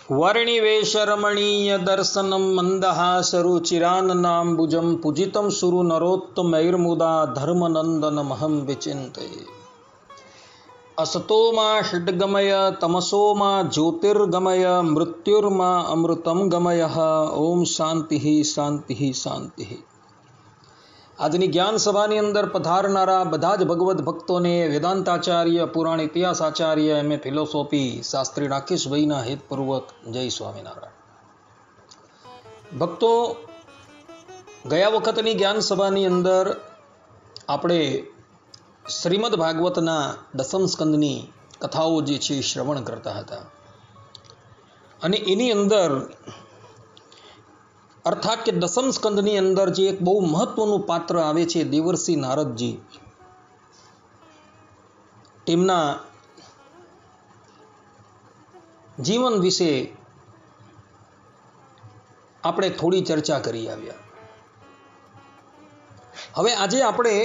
वर्णिवेशरमणीय दर्शनं मन्दहासरुचिराननाम्बुजं पूजितं सुरु नरोत्तमैर्मुदा धर्मनन्दनमहं विचिन्तये। असतो मा षड्गमय तमसो मा ज्योतिर्गमय मृत्युर्मा अमृतं गमयः। ओम शांति शांति शांति। આજની જ્ઞાન સભાની અંદર પધારનારા બધા જ ભગવદ્ ભક્તોને વેદાંતાચાર્ય, પુરાણ ઇતિહાસ આચાર્ય, એમએ ફિલોસોફી શાસ્ત્રી રાકેશભાઈના હેતપૂર્વક જય સ્વામિનારાયણ. ભક્તો, ગયા વખતની જ્ઞાન સભાની અંદર આપણે શ્રીમદ ભાગવતના દસમ સ્કંદની કથાઓ જે છે શ્રવણ કરતા હતા અને એની અંદર અર્થાત કે દસમ સ્કંદની અંદર જે એક બહુ મહત્વનું પાત્ર આવે છે દેવર્ષિ નારદજી, તેમના જીવન વિશે આપણે થોડી ચર્ચા કરી આવ્યા. હવે આજે આપણે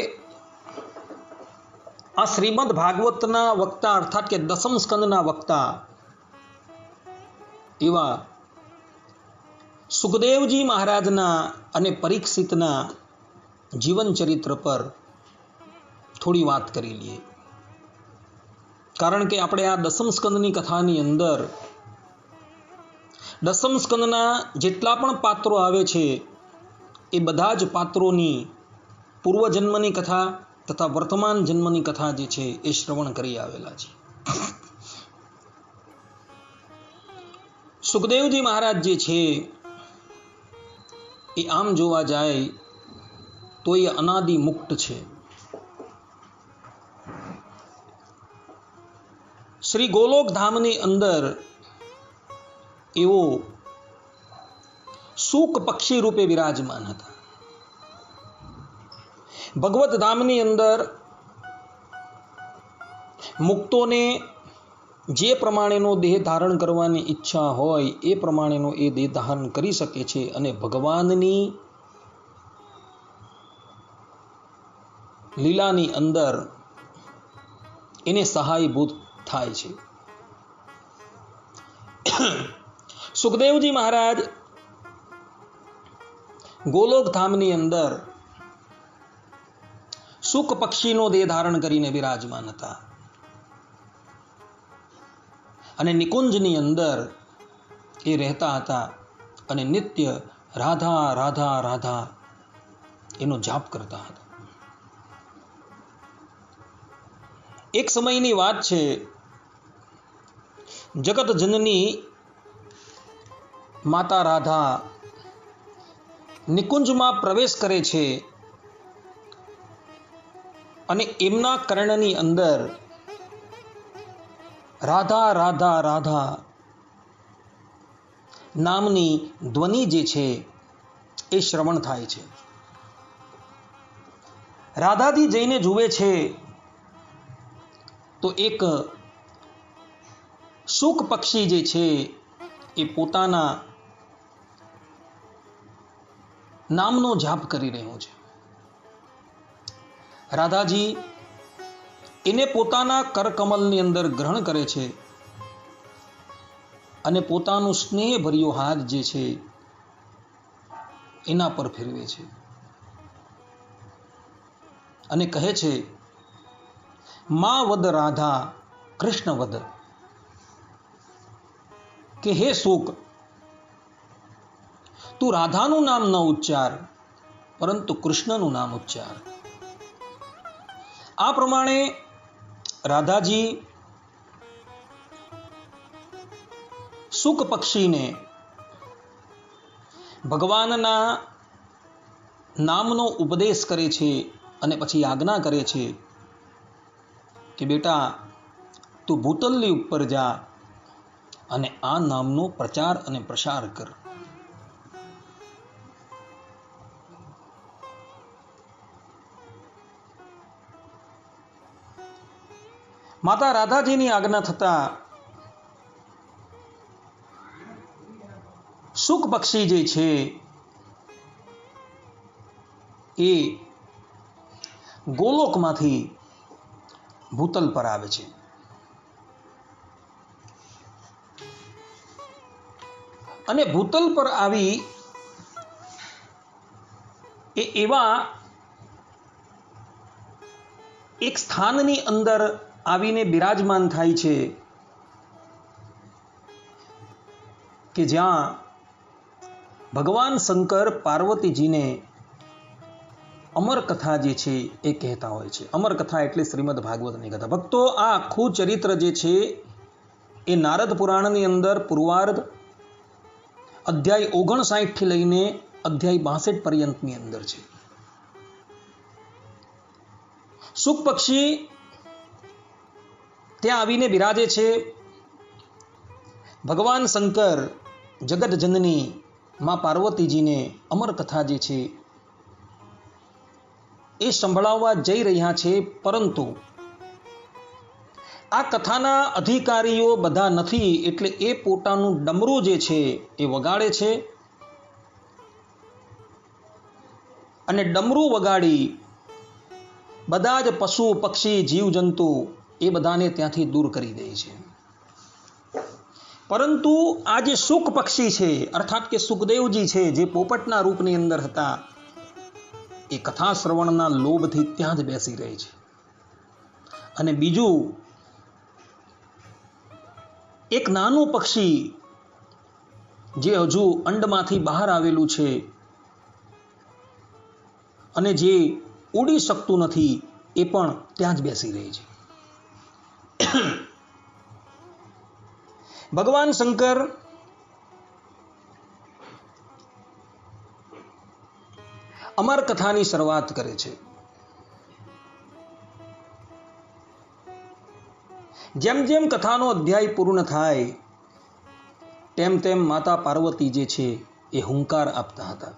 આ શ્રીમદ ભાગવતના વક્તા અર્થાત કે દસમ સ્કંદના વક્તા એવા સુખદેવજી મહારાજના અને પરીક્ષિતના જીવન ચરિત્ર પર થોડી વાત કરી લઈએ. કારણ કે આપણે આ દસમ સ્કંદની કથાની અંદર દસમ સ્કંદના જેટલા પણ પાત્રો આવે છે એ બધા જ પાત્રોની પૂર્વજન્મની કથા તથા વર્તમાન જન્મની કથા જે છે એ શ્રવણ કરી આવેલા છે. સુખદેવજી મહારાજ જે છે એ આમ જોવા જાય તો એ અનાદિ મુક્ત છે. શ્રી ગોલોક ધામની અંદર એવો શુક પક્ષી રૂપે વિરાજમાન હતા. ભગવત ધામની અંદર મુક્તોને જે પ્રમાણેનો દેહ ધારણ કરવાની ઈચ્છા હોય એ પ્રમાણેનો એ દેહ ધારણ કરી શકે છે અને ભગવાનની લીલાની અંદર એને સહાયભૂત થાય છે. સુખદેવજી મહારાજ ગોલોક ધામની અંદર શુક પક્ષીનો દેહ ધારણ કરીને વિરાજમાન હતા અને નિકુંજની અંદર એ રહેતા હતા અને નિત્ય રાધા રાધા રાધા એનો જાપ કરતા હતા. એક સમયની વાત છે, જગત જનની માતા રાધા નિકુંજમાં પ્રવેશ કરે છે અને એમના કર્ણની અંદર રાધા રાધા રાધા નામની ધ્વનિ જે છે એ શ્રવણ થાય છે. રાધાજી જઈને જુએ છે તો એક શુક પક્ષી જે છે એ પોતાના નામનો જાપ કરી રહ્યો છે. રાધાજી એને પોતાના કરકમલની અંદર ગ્રહણ કરે છે અને પોતાનું સ્નેહભર્યો હાથ જે છે એના પર ફેરવે છે અને કહે છે, મા વદ રાધા કૃષ્ણ વદ, કે હે સુક, તું રાધાનું નામ ન ઉચ્ચાર પરંતુ કૃષ્ણનું નામ ઉચ્ચાર. આ પ્રમાણે રાધાજી શુક પક્ષીને ભગવાનના નામનો ઉપદેશ કરે છે અને પછી આજ્ઞા કરે છે કે બેટા, તું ભૂતલની ઉપર જા અને આ નામનો પ્રચાર અને પ્રસાર કર. માતા રાધાજીની આજ્ઞા થતા શુક પક્ષી જે છે એ ગોલોકમાંથી ભૂતલ પર આવે છે. અને ભૂતલ પર આવી એ એવા એક સ્થાનની અંદર આવીને બિરાજમાન થાય છે કે જ્યાં ભગવાન શંકર પાર્વતીજીને અમર કથા જે છે એ કહેતા હોય છે. અમર કથા એટલે શ્રીમદ ભાગવતની કથા. ભક્તો, આ આખું ચરિત્ર જે છે એ નારદ પુરાણની અંદર પૂર્વાર્ધ અધ્યાય 59 થી લઈને અધ્યાય 62 પર્યંતની અંદર છે. શુક પક્ષી ત્યાં આવીને બિરાજે છે. ભગવાન શંકર જગત જનની માં પાર્વતીજીને અમર કથા જે છે એ સંભળાવવા જઈ રહ્યા છે, પરંતુ આ કથાના અધિકારીઓ બધા નથી, એટલે એ પોતાનું ડમરું જે છે એ વગાડે છે અને ડમરું વગાડી બધા જ પશુ પક્ષી જીવજંતુ એ બધાને ત્યાંથી દૂર કરી દે છે. પરંતુ આ જે શુક પક્ષી છે, અર્થાત કે સુખદેવજી છે, જે પોપટના રૂપની અંદર હતા, એ કથા શ્રવણના લોભથી ત્યાં જ બેસી રહે છે. અને બીજું એક નાનું પક્ષી જે હજુ અંડમાંથી બહાર આવેલું છે અને જે ઉડી શકતું નથી, એ પણ ત્યાં જ બેસી રહે છે. ભગવાન શંકર અમર કથાની શરૂઆત કરે છે. જેમ જેમ કથાનો અધ્યાય પૂર્ણ થાય તેમ તેમ માતા પાર્વતી જે છે એ હુંકાર આપતા હતા.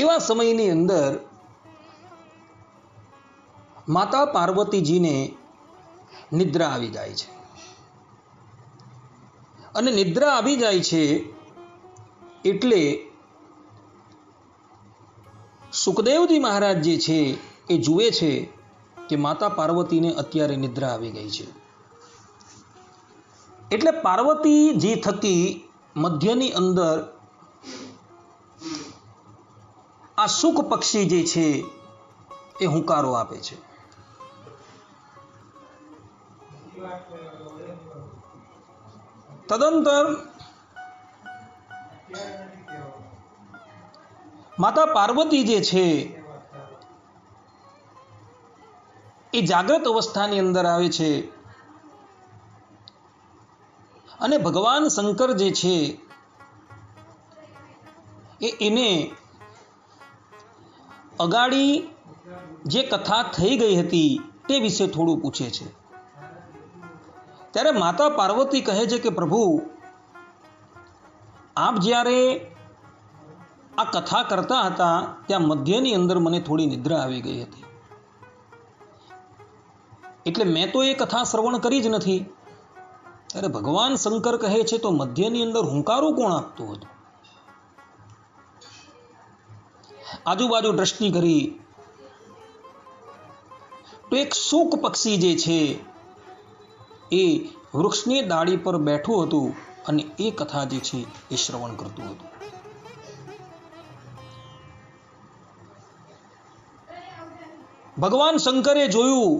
એવા સમયની અંદર માતા પાર્વતીજીને નિદ્રા આવી જાય છે. અને નિદ્રા આવી જાય છે એટલે સુખદેવજી મહારાજ જે છે એ જુએ છે કે માતા પાર્વતીને અત્યારે નિદ્રા આવી ગઈ છે. એટલે પાર્વતીજી થકી મધ્યની અંદર આ શુક પક્ષી જે છે એ હુંકારો આપે છે. તદંતર માતા પાર્વતી જે છે એ જાગ્રત અવસ્થાની અંદર આવે છે અને ભગવાન શંકર જે છે એને અગાડી જે કથા થઈ ગઈ હતી તે વિશે થોડું પૂછે છે. ત્યારે માતા પાર્વતી કહે છે કે પ્રભુ, આપ જ્યારે આ કથા કરતા હતા ત્યાં મધ્યની અંદર મને થોડી નિદ્રા આવી ગઈ હતી, એટલે મેં તો એ કથા શ્રવણ કરી જ નથી. ત્યારે ભગવાન શંકર કહે છે, તો મધ્યની અંદર હુંકારો કોણ આપતું હતું? આજુબાજુ દ્રષ્ટિ કરી તો એક શુક પક્ષી જે છે એ વૃક્ષની ડાળી પર બેઠું હતું અને એ કથા જે છે એ શ્રવણ કરતું હતું. ભગવાન શંકરે જોયું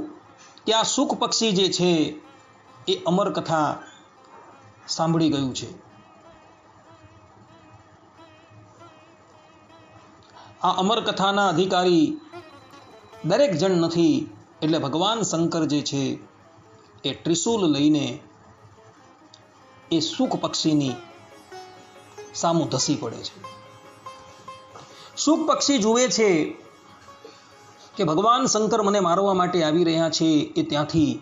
કે આ શુક પક્ષી જે છે એ અમર કથા સાંભળી ગયું છે. આ અમર કથાના અધિકારી દરેક જણ નથી, એટલે ભગવાન શંકર જે છે એ ત્રિશૂલ લઈને એ શુક પક્ષીની સામું ધસી પડે છે. શુક પક્ષી જુએ છે કે ભગવાન શંકર મને મારવા માટે આવી રહ્યા છે, એ ત્યાંથી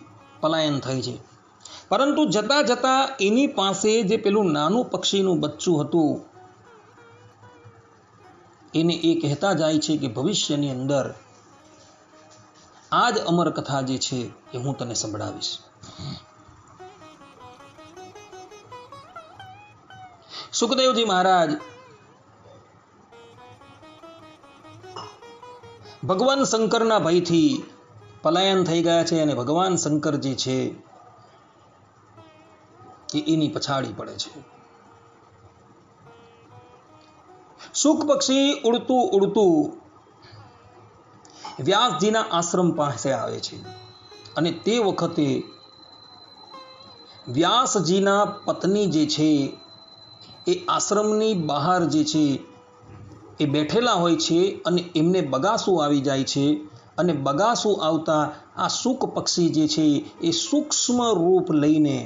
પલાયન થાય છે. પરંતુ જતા જતા એની પાસે જે પેલું નાનું પક્ષીનું બચ્ચું હતું એને એ કહેતા જાય છે કે ભવિષ્યની અંદર આ જ અમર કથા જે છે એ હું તને સંભળાવીશ. સુખદેવજી મહારાજ ભગવાન શંકરના ભયથી પલાયન થઈ ગયા છે અને ભગવાન શંકર જે છે એ એની પછાડી પડે છે. શુક પક્ષી ઉડતું ઉડતું વ્યાસજીના આશ્રમ પાસે આવે છે અને તે વખતે વ્યાસજીના પત્ની જે છે એ આશ્રમની બહાર જે છે એ બેઠેલા હોય છે અને એમને બગાસું આવી જાય છે અને બગાસું આવતા આ શુક પક્ષી જે છે એ સૂક્ષ્મ રૂપ લઈને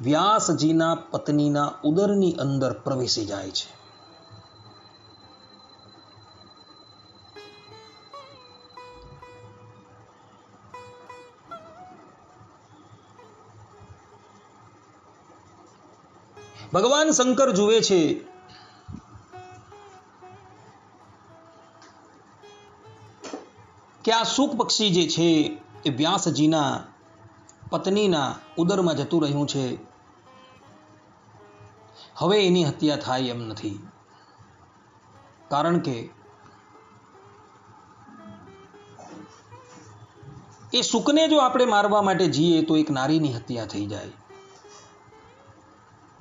વ્યાસજીના પત્નીના ઉદરની અંદર પ્રવેશી જાય છે. ભગવાન શંકર જુએ છે કે આ શુક પક્ષી જે છે એ વ્યાસજીના પત્નીના ઉદરમાં જતું રહ્યું છે. હવે એની હત્યા થાય એમ નથી, કારણ કે એ શુકને જો આપણે મારવા માટે જઈએ તો એક નારીની હત્યા થઈ જાય.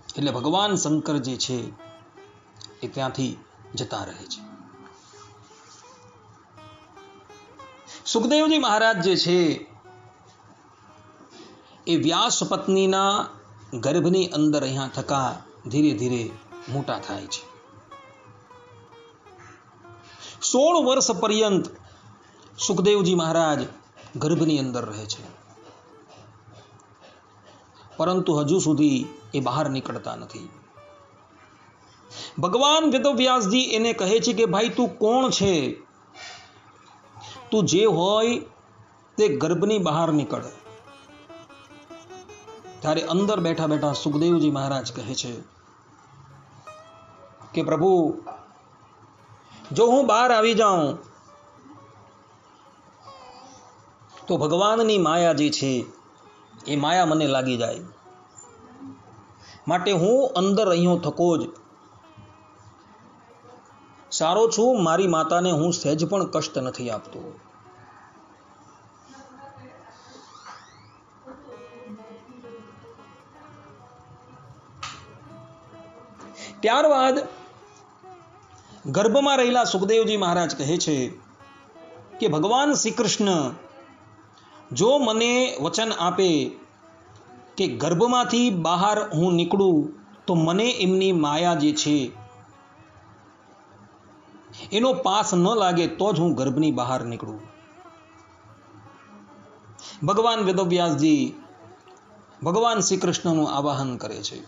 એટલે ભગવાન શંકર જે છે એ ત્યાંથી જતા રહે છે. સુખદેવજી મહારાજ જે છે એ વ્યાસ પત્નીના ગર્ભની અંદર અહીંયા થકા ધીરે ધીરે મોટા થાય છે. 16 વર્ષ પર્યંત સુખદેવજી મહારાજ ગર્ભની અંદર રહે છે, પરંતુ હજુ સુધી એ બહાર નીકળતા નથી. ભગવાન વેદવ્યાસજી એને કહે છે કે ભાઈ તું કોણ છે, તું જે હોય તે ગર્ભની બહાર નીકળ. ત્યારે અંદર બેઠા બેઠા સુખદેવજી મહારાજ કહે છે કે પ્રભુ, જો હું બહાર આવી જાઉં તો ભગવાનની માયા જે છે એ માયા મને લાગી જાય, માટે હું અંદર રહ્યો થકો જ સારો છું. મારી માતાને હું સહેજ પણ કષ્ટ નથી આપતો. ત્યારબાદ ગર્ભમાં રહેલા સુખદેવજી મહારાજ કહે છે કે ભગવાન શ્રી કૃષ્ણ જો મને વચન આપે કે ગર્ભમાંથી બહાર હું નીકળું તો મને એમની માયા જે છે એનો પાસ ન લાગે તો જ હું ગર્ભની બહાર નીકળું. ભગવાન વેદવ્યાસજી ભગવાન શ્રી કૃષ્ણનું આવાહન કરે છે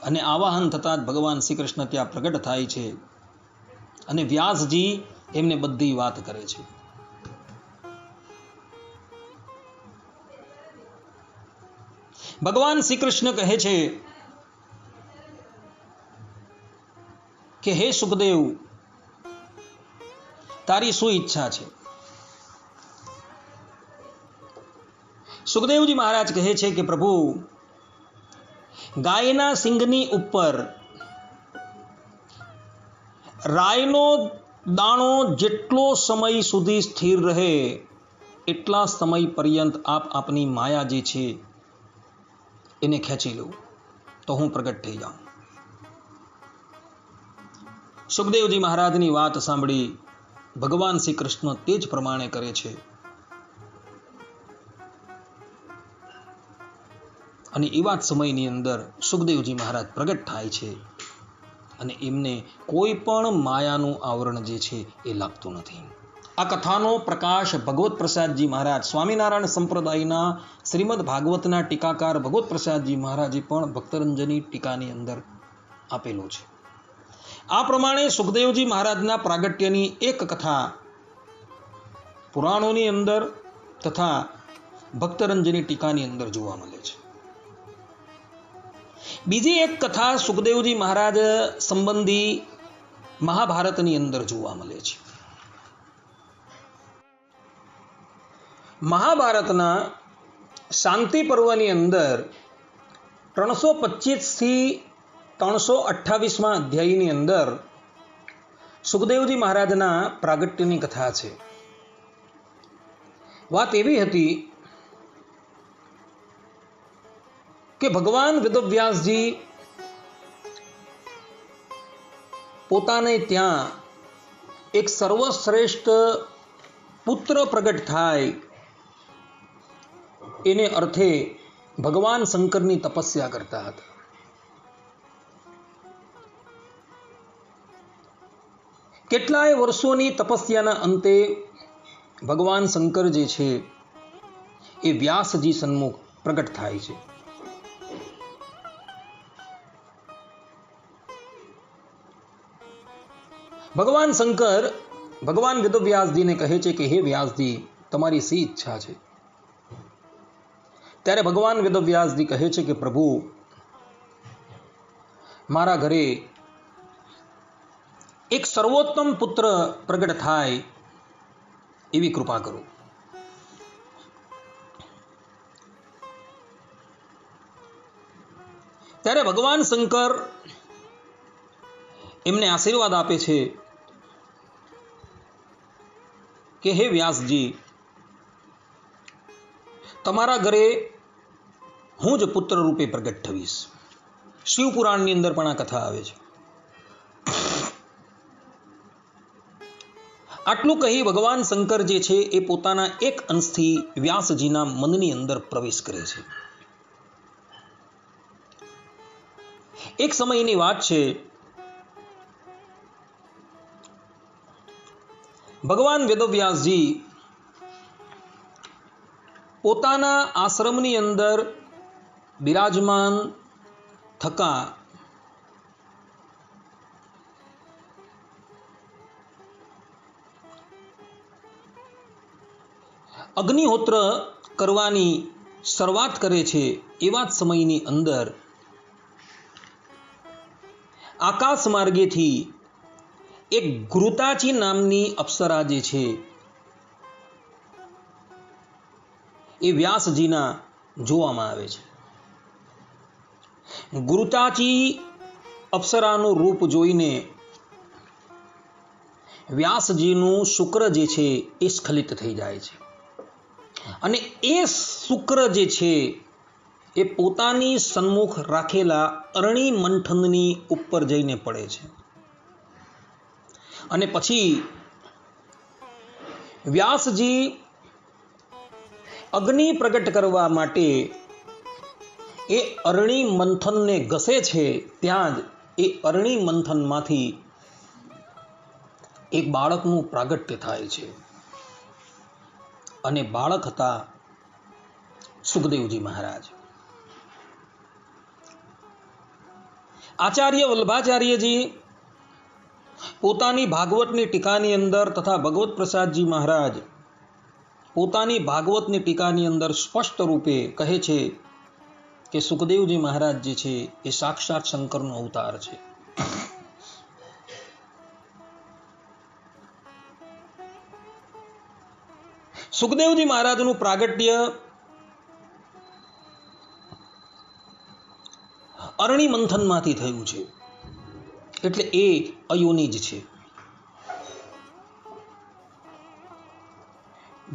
અને આવાહન થતાં જ ભગવાન શ્રી કૃષ્ણ ત્યાં પ્રગટ થાય છે અને વ્યાસજી એમને બધી વાત કરે છે. ભગવાન શ્રી કૃષ્ણ કહે છે કે હે સુખદેવ, તારી શું ઈચ્છા છે? સુખદેવજી મહારાજ કહે છે કે પ્રભુ, ગાયના સિંગની ઉપર રાયનો દાણો જેટલો સમય સુધી સ્થિર રહે એટલા સમય પર્યંત આપ આપની માયા જે છે એને ખેંચી લો તો હું પ્રગટ થઈ જાઉં. સુખદેવજી મહારાજની વાત સાંભળી ભગવાન શ્રી કૃષ્ણ તે જ પ્રમાણે કરે છે અને એવા જ સમયની અંદર સુખદેવજી મહારાજ પ્રગટ થાય છે અને એમને કોઈ પણ માયાનું આવરણ જે છે એ લાગતું નથી. આ કથાનો પ્રકાશ ભગવત પ્રસાદજી મહારાજ, સ્વામિનારાયણ સંપ્રદાયના શ્રીમદ ભાગવતના ટીકાકાર ભગવત પ્રસાદજી મહારાજે પણ ભક્તરંજની ટીકાની અંદર આપેલો છે. આ પ્રમાણે સુખદેવજી મહારાજના પ્રાગટ્યની એક કથા પુરાણોની અંદર તથા ભક્તરંજની ટીકાની અંદર જોવા મળે છે. બીજી એક કથા સુખદેવજી મહારાજ સંબંધી મહાભારતની અંદર જોવા મળે છે. મહાભારતના શાંતિ પર્વની અંદર 325 થી 328 અધ્યાયની અંદર સુખદેવજી મહારાજના પ્રાગટ્યની કથા છે. વાત એવી હતી કે ભગવાન વેદવ્યાસજી પોતાને ત્યાં એક સર્વશ્રેષ્ઠ પુત્ર પ્રગટ થાય એને અર્થે ભગવાન શંકરની તપસ્યા કરતા હતા. કેટલાય વર્ષોની તપસ્યાના અંતે ભગવાન શંકર જે છે એ વ્યાસજી સન્મુખ પ્રગટ થાય છે. ભગવાન શંકર ભગવાન વેદવ્યાસજીને કહે છે કે હે વ્યાસજી, તમારી શી ઈચ્છા છે? ત્યારે ભગવાન વેદવ્યાસજી કહે છે કે પ્રભુ, મારા ઘરે એક સર્વોત્તમ પુત્ર પ્રગટ થાય એવી કૃપા કરો. ત્યારે ભગવાન શંકર એમને આશીર્વાદ આપે છે કે હે વ્યાસજી, તમારા ઘરે હું જ પુત્ર રૂપે પ્રગટ થઈશ. શિવપુરાણની અંદર પણ આ કથા આવે છે. આટલું કહી ભગવાન શંકર જે છે એ પોતાના એક અંશથી વ્યાસજીના મનની અંદર પ્રવેશ કરે છે. એક સમયની વાત છે, ભગવાન વેદવ્યાસજી પોતાના આશ્રમની અંદર બિરાજમાન થકા અગ્નિહોત્ર કરવાની શરૂઆત કરે છે. એવા જ સમયની અંદર આકાશ માર્ગેથી એક ઘૃતાચી નામની અપ્સરા જે છે એ વ્યાસજીના જોવામાં આવે છે. ઘૃતાચી અપ્સરાનું રૂપ જોઈને વ્યાસજીનું શુક્ર જે છે એ સ્ખલિત થઈ જાય છે અને એ શુક્ર જે છે એ પોતાની સન્મુખ રાખેલા અરણી મંથનની ઉપર જઈને પડે છે અને પછી વ્યાસજી અગ્નિ પ્રગટ કરવા માટે એ અરણી મંથનને ઘસે છે. ત્યાં જ એ અરણી મંથનમાંથી એક બાળકનું પ્રાગટ્ય થાય છે અને બાળક હતા સુખદેવજી મહારાજ. આચાર્ય વલ્લભાચાર્યજી પોતાની ભાગવતની ટીકાની અંદર તથા ભગવત પ્રસાદજી મહારાજ પોતાની ભાગવતની ટીકાની અંદર સ્પષ્ટ રૂપે કહે છે કે સુખદેવજી મહારાજ જે છે એ સાક્ષાત શંકરનો અવતાર છે. સુખદેવજી મહારાજનું પ્રાગટ્ય અરણી મંથનમાંથી થયું છે એટલે એ અયોનિ જ છે.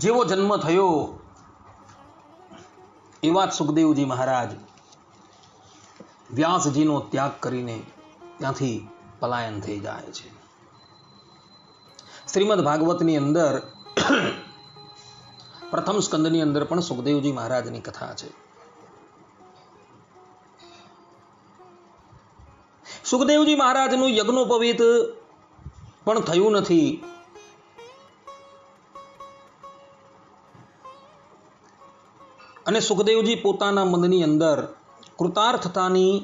જેવો જન્મ થયો એવા જ સુખદેવજી મહારાજ વ્યાસજીનો ત્યાગ કરીને ત્યાંથી પલાયન થઈ જાય છે. શ્રીમદ ભાગવતની અંદર પ્રથમ સ્કંદની અંદર પણ સુખદેવજી મહારાજની કથા છે. સુખદેવજી મહારાજનું યજ્ઞોપવીત પણ થયું નથી. અને સુખદેવજી પોતાના મનની અંદર કૃતાર્થતાની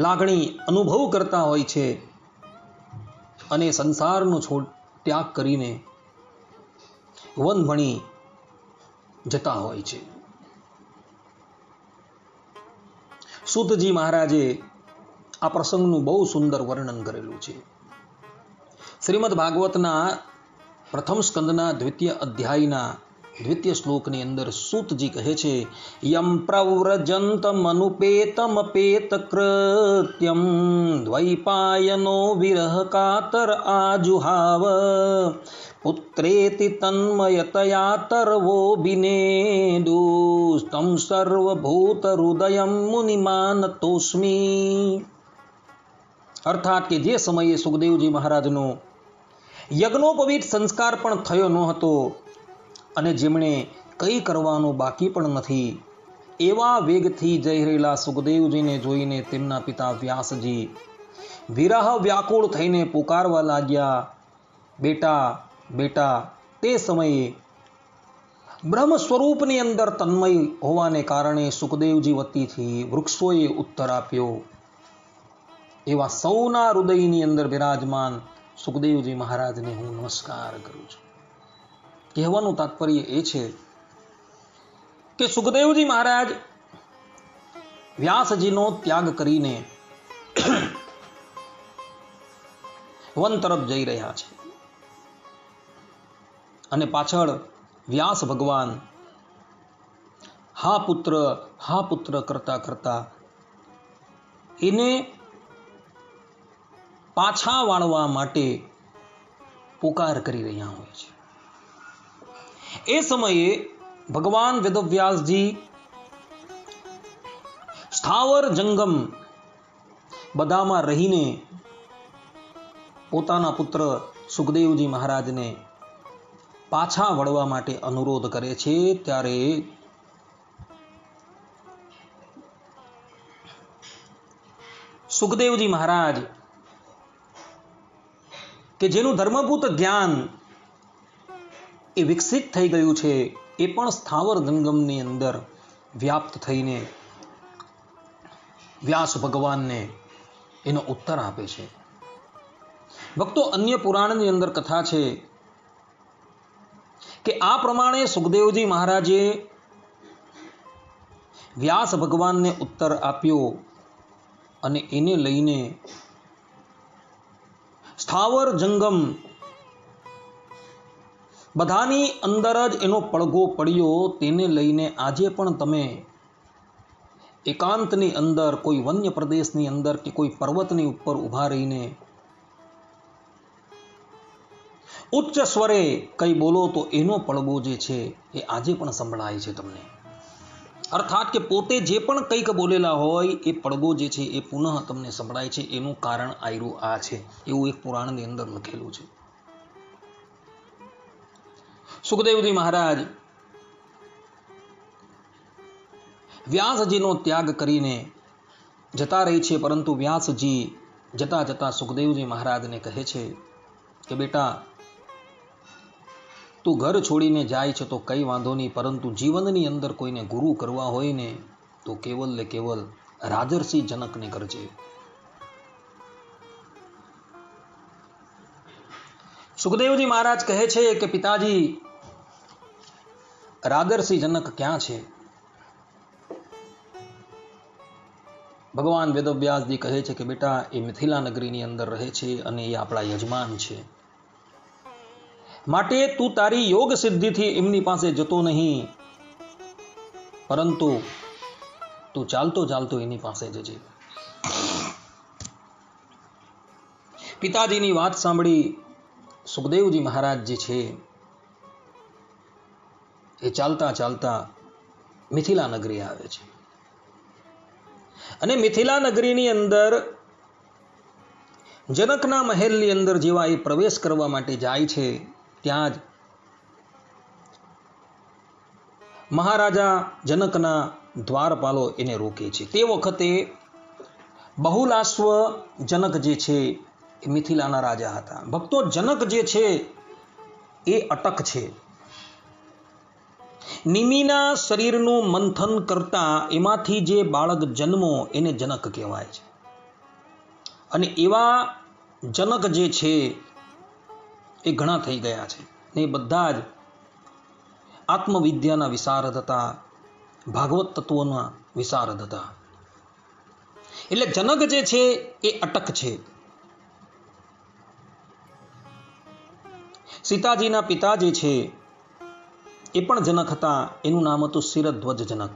લાગણી અનુભવ કરતા હોય છે અને સંસારનો ત્યાગ કરીને વન ભણી જતા હોય છે. સૂતજી મહારાજે આ પ્રસંગનું બહુ સુંદર વર્ણન કરેલું છે. શ્રીમદ ભાગવતના પ્રથમ સ્કંદના દ્વિતીય અધ્યાયના દ્વિતીય શ્લોકની અંદર સૂતજી કહે છે, યમ પ્રવ્રજંતમનુપેતમપેત કૃત્યમ દ્વૈપાયનો વિરહ કાતર આજુહાવ પુત્રેતિ તન્મયતયા તર્વો બિનેદુસ્તમ સર્વભૂત હૃદયમ મુનિમાનતોસ્મી. અર્થાત કે જે સમયે સુખદેવજી મહારાજનો યજ્ઞોપવીત સંસ્કાર પણ થયો ન હતો અને જેમણે કંઈ કરવાનું બાકી પણ નથી, એવા વેગથી જઈ રહેલા સુખદેવજીને જોઈને તેમના પિતા વ્યાસજી વિરહ વ્યાકુળ થઈને પુકારવા લાગ્યા, બેટા બેટા. તે સમયે બ્રહ્મ સ્વરૂપની અંદર તન્મય હોવાને કારણે સુખદેવજી વતીથી વૃક્ષોએ ઉત્તર આપ્યો. એવા સૌના હૃદયની અંદર બિરાજમાન સુખદેવજી મહારાજને હું નમસ્કાર કરું છું. કહેવાનું તાત્પર્ય એ છે કે સુખદેવજી મહારાજ વ્યાસજીનો ત્યાગ કરીને વન તરફ જઈ રહ્યા છે અને પાછળ વ્યાસ ભગવાન હા પુત્ર કરતા કરતા એને પાછા વાળવા માટે પુકાર કરી રહ્યા હોય છે. એ સમયે ભગવાન વેદવ્યાસજી સ્થાવર જંગમ બધામાં રહીને પોતાના પુત્ર સુખદેવજી મહારાજને પાછા વળવા માટે અનુરોધ કરે છે. ત્યારે સુખદેવજી મહારાજ કે જેનું ધર્મભૂત જ્ઞાન એ વિકસિત થઈ ગયું છે, એ પણ સ્થાવર જંગમની અંદર વ્યાપ્ત થઈને વ્યાસ ભગવાનને એનો ઉત્તર આપે છે. ભક્તો, અન્ય પુરાણની અંદર કથા છે કે આ પ્રમાણે સુખદેવજી મહારાજે વ્યાસ ભગવાનને ઉત્તર આપ્યો અને એને લઈને સ્થાવર જંગમ બધાની અંદર જ એનો પડઘો પડ્યો. તેને લઈને આજે પણ તમે એકાંતની અંદર, કોઈ વન્ય પ્રદેશની અંદર કે કોઈ પર્વતની ઉપર ઊભા રહીને ઉચ્ચ સ્વરે કંઈ બોલો તો એનો પડઘો જે છે એ આજે પણ સંભળાય છે તમને. અર્થાત કે પોતે જે પણ કંઈક બોલેલા હોય એ પડઘો જે છે એ પુનઃ તમને સંભળાય છે. એનું કારણ આયરું આ છે, એવું એક પુરાણની અંદર લખેલું છે. સુખદેવજી મહારાજ વ્યાસજીનો ત્યાગ કરીને જતા રહે છે, પરંતુ વ્યાસજી જતા જતા સુખદેવજી મહારાજને કહે છે કે બેટા, તું ઘર છોડીને જાય છે તો કંઈ વાંધો નહીં, પરંતુ જીવનની અંદર કોઈને ગુરુ કરવા હોય ને તો કેવલ ને કેવલ રાજર્ષિ જનકને કરજે. સુખદેવજી મહારાજ કહે છે કે પિતાજી, રાજર્ષિ જનક ક્યાં છે? ભગવાન વેદવ્યાસજી કહે છે કે બેટા, એ મિથિલા નગરીની અંદર રહે છે અને એ આપણા યજમાન છે. માટે તું તારી યોગ સિદ્ધિથી એમની પાસે જતો નહીં, પરંતુ તું ચાલતો ચાલતો એની પાસે જજે. પિતાજીની વાત સાંભળી સુખદેવજી મહારાજ જે છે એ ચાલતા ચાલતા મિથિલા નગરી આવે છે અને મિથિલા નગરીની અંદર જનકના મહેલની અંદર જેવા એ પ્રવેશ કરવા માટે જાય છે, ત્યાં જ મહારાજા જનકના દ્વારપાલો એને રોકે છે. તે વખતે બહુલાશ્વ જનક જે છે એ મિથિલાના રાજા હતા. ભક્તો, જનક જે છે એ અટક છે. નિમિના શરીરનું મંથન કરતા એમાંથી જે બાળક જન્મો એને જનક કહેવાય છે. અને એવા જનક જે છે એ ઘણા થઈ ગયા છે. ને બધા જ આત્મવિદ્યાના વિશારદ હતા, ભાગવત તત્વોના વિશારદ હતા. એટલે જનક જે છે એ અટક છે. સીતાજીના પિતા જે છે એ પણ જનક હતા. એનું નામ હતું શિરધ્વજ જનક,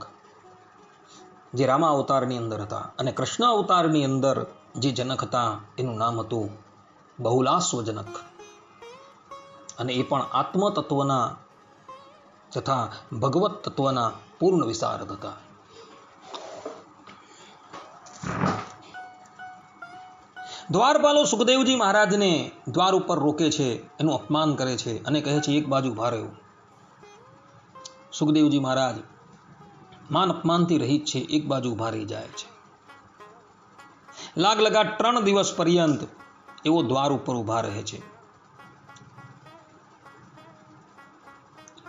જે રામા અવતારની અંદર હતા. અને કૃષ્ણ અવતારની અંદર જે જનક હતા એનું નામ હતું બહુલાશ્વ જનક. અને એ પણ આત્મ તત્વના તથા ભગવત તત્વના પૂર્ણ વિશારદ હતા. દ્વારપાલો સુખદેવજી મહારાજને દ્વાર ઉપર રોકે છે, એનું અપમાન કરે છે અને કહે છે એક બાજુ ઉભા રહ્યો. સુખદેવજી મહારાજ માન અપમાનથી રહિત છે, એક બાજુ ઉભા રહી જાય છે. લગાડ 3 દિવસ પર્યંત એવો દ્વાર ઉપર ઉભા રહે છે.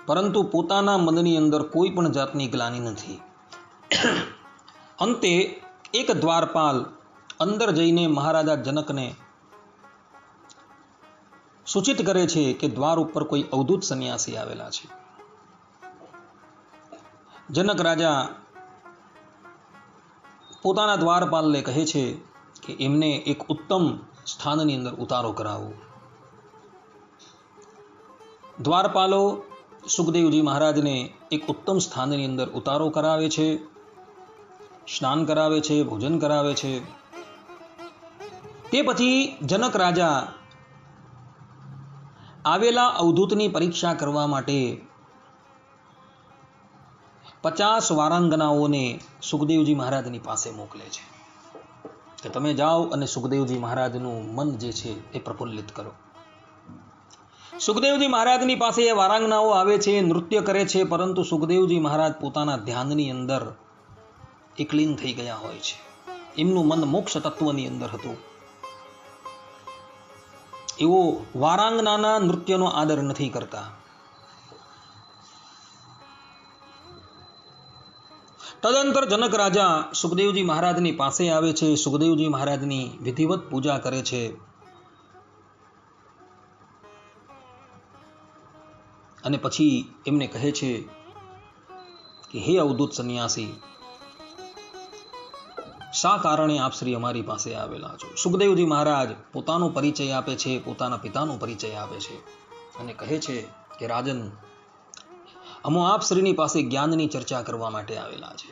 પરંતુ પોતાના મનની અંદર કોઈ પણ જાતની ગ્લાનિ નથી. અંતે એક દ્વારપાલ અંદર જઈને મહારાજા જનકને સૂચિત કરે છે કે દ્વાર ઉપર કોઈ અવધૂત સંન્યાસી આવેલા છે. જનક રાજા પોતાના દ્વારપાલને કહે છે કે એમને એક ઉત્તમ સ્થાનની અંદર ઉતારો કરાવો. દ્વારપાલો સુખદેવજી મહારાજને એક ઉત્તમ સ્થાનની અંદર ઉતારો કરાવે છે, સ્નાન કરાવે છે, ભોજન કરાવે છે. તે પછી જનક રાજા આવેલા અવધૂતની પરીક્ષા કરવા માટે 50 વારાંગનાઓને સુખદેવજી મહારાજની પાસે મોકલે છે કે તમે જાઓ અને સુખદેવજી મહારાજનું મન જે છે એ પ્રફુલ્લિત કરો. સુખદેવજી મહારાજની પાસે એ વારાંગનાઓ આવે છે, નૃત્ય કરે છે, પરંતુ સુખદેવજી મહારાજ પોતાના ધ્યાનની અંદર એકલીન થઈ ગયા હોય છે. એમનું મન મોક્ષ તત્વની અંદર હતું. એવો વારાંગનાના નૃત્યનો આદર નથી કરતા. તદંતર જનક રાજા સુખદેવજી મહારાજની પાસે આવે છે, સુખદેવજી મહારાજની વિધિવત પૂજા કરે છે. અને પછી એમને કહે છે કે હે અવધૂત સંન્યાસી, શા કારણે આપ શ્રી અમારી પાસે આવેલા છો? સુખદેવજી મહારાજ પોતાનો પરિચય આપે છે, પોતાના પિતાનો પરિચય આપે છે અને કહે છે કે રાજન, અમો આપ શ્રીની પાસે જ્ઞાનની ચર્ચા કરવા માટે આવેલા છે.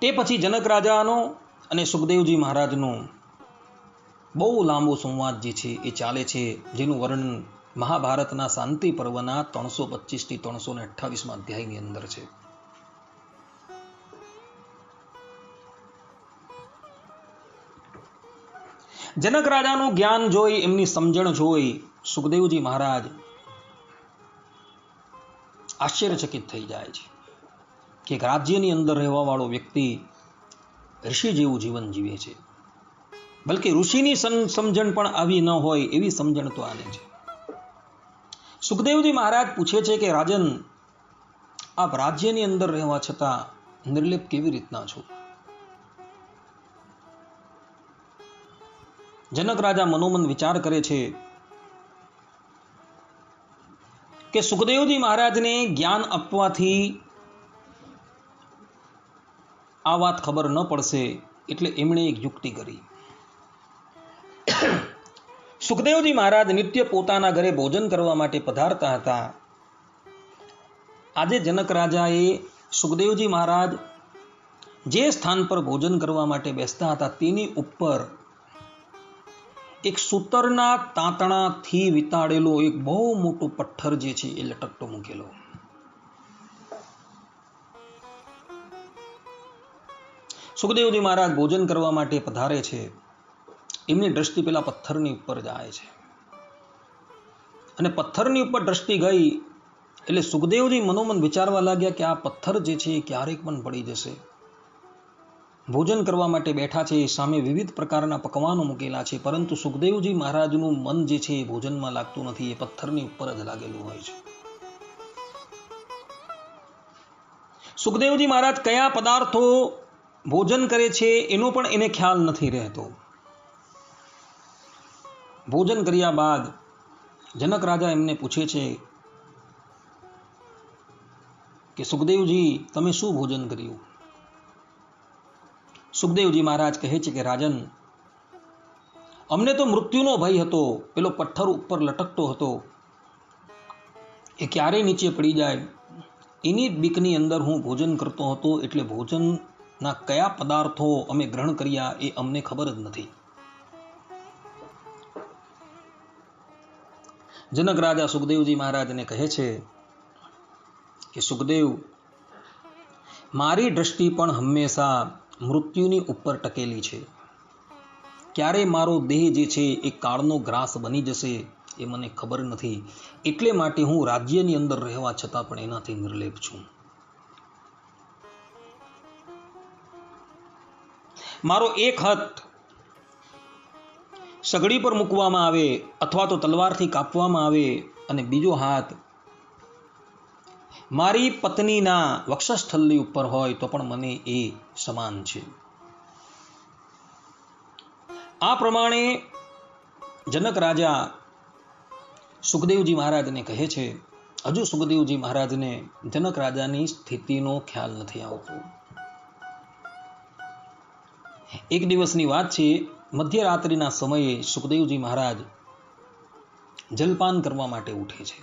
તે પછી જનક રાજાનો અને સુખદેવજી મહારાજનો બહુ લાંબો સંવાદ જે છે એ ચાલે છે, જેનું વર્ણન મહાભારતના શાંતિ પર્વના 325 થી 328 અધ્યાયની અંદર છે. જનક રાજાનું જ્ઞાન જોઈ, એમની સમજણ જોઈ સુખદેવજી મહારાજ આશ્ચર્યચકિત થઈ જાય છે કે એક રાજ્યની અંદર રહેવા વાળો વ્યક્તિ ઋષિ જેવું જીવન જીવે છે. બલકે ઋષિની સમજણ પણ આવી ન હોય એવી સમજણ તો આને છે. સુખદેવજી મહારાજ પૂછે છે કે રાજન, આપ રાજ્યની અંદર રહેવા છતાં નિર્લેપ કેવી રીતના છો? જનક રાજા મનોમન વિચાર કરે છે કે સુખદેવજી મહારાજને જ્ઞાન આપવાથી આ વાત ખબર ન પડશે, એટલે એમણે એક યુક્તિ કરી. સુખદેવજી મહારાજ નિત્ય પોતાના ઘરે ભોજન કરવા માટે પધારતા હતા. આજે જનક રાજાએ સુખદેવજી મહારાજ જે સ્થાન પર ભોજન કરવા માટે બેસતા હતા તેની ઉપર એક સૂતરના તાંતણાથી વિતાડેલો એક બહુ મોટો પથ્થર જે છે એ લટકતો મૂકેલો. સુખદેવજી મહારાજ ભોજન કરવા માટે પધારે છે. એમની દ્રષ્ટિ પેલા પથ્થરની ઉપર જાય છે અને પથ્થરની ઉપર દ્રષ્ટિ ગઈ એટલે સુખદેવજી મનોમન વિચારવા લાગ્યા કે આ પથ્થર જે છે એ ક્યારેક પણ પડી જશે. ભોજન કરવા માટે બેઠા છે, સામે વિવિધ પ્રકારના પકવાનો મૂકેલા છે, પરંતુ સુખદેવજી મહારાજનું મન જે છે એ ભોજનમાં લાગતું નથી, એ પથ્થરની ઉપર જ લાગેલું હોય છે. સુખદેવજી મહારાજ કયા પદાર્થો ભોજન કરે છે એનો પણ એને ખ્યાલ નથી રહેતો. ભોજન કર્યા બાદ જનક રાજા એમને પૂછે છે કે સુખદેવજી, તમે શું ભોજન કર્યું? સુખદેવજી મહારાજ કહે છે કે રાજન, અમને તો મૃત્યુનો ભય હતો. પેલો પથ્થર ઉપર લટકતો હતો, એ ક્યારેય નીચે પડી જાય એની બીકની અંદર હું ભોજન કરતો હતો. એટલે ભોજનના કયા પદાર્થો અમે ગ્રહણ કર્યા એ અમને ખબર જ નથી. જનક રાજા સુખદેવજી મહારાજને કહે છે કે સુખદેવ, મારી દ્રષ્ટિ પણ હંમેશા મૃત્યુની ઉપર ટકેલી છે. ક્યારે મારો દેહ જે છે એ કાળનો ગ્રાસ બની જશે એ મને ખબર નથી. એટલે માટે હું રાજ્યની અંદર રહેવા છતાં પણ એનાથી નિર્લેપ છું. મારો એક હાથ સગડી પર મૂકવામાં આવે અથવા તો તલવારથી કાપવામાં આવે અને બીજો હાથ મારી પત્નીના વક્ષસ્થળની ઉપર હોય તો પણ મને એ સમાન છે. આ પ્રમાણે જનક રાજા સુખદેવજી મહારાજને કહે છે. હજુ સુખદેવજી મહારાજને જનક રાજાની સ્થિતિનો ખ્યાલ નથી આવતો. એક દિવસની વાત છે. મધ્યરાત્રિના સમયે સુખદેવજી મહારાજ જલપાન કરવા માટે ઉઠે છે.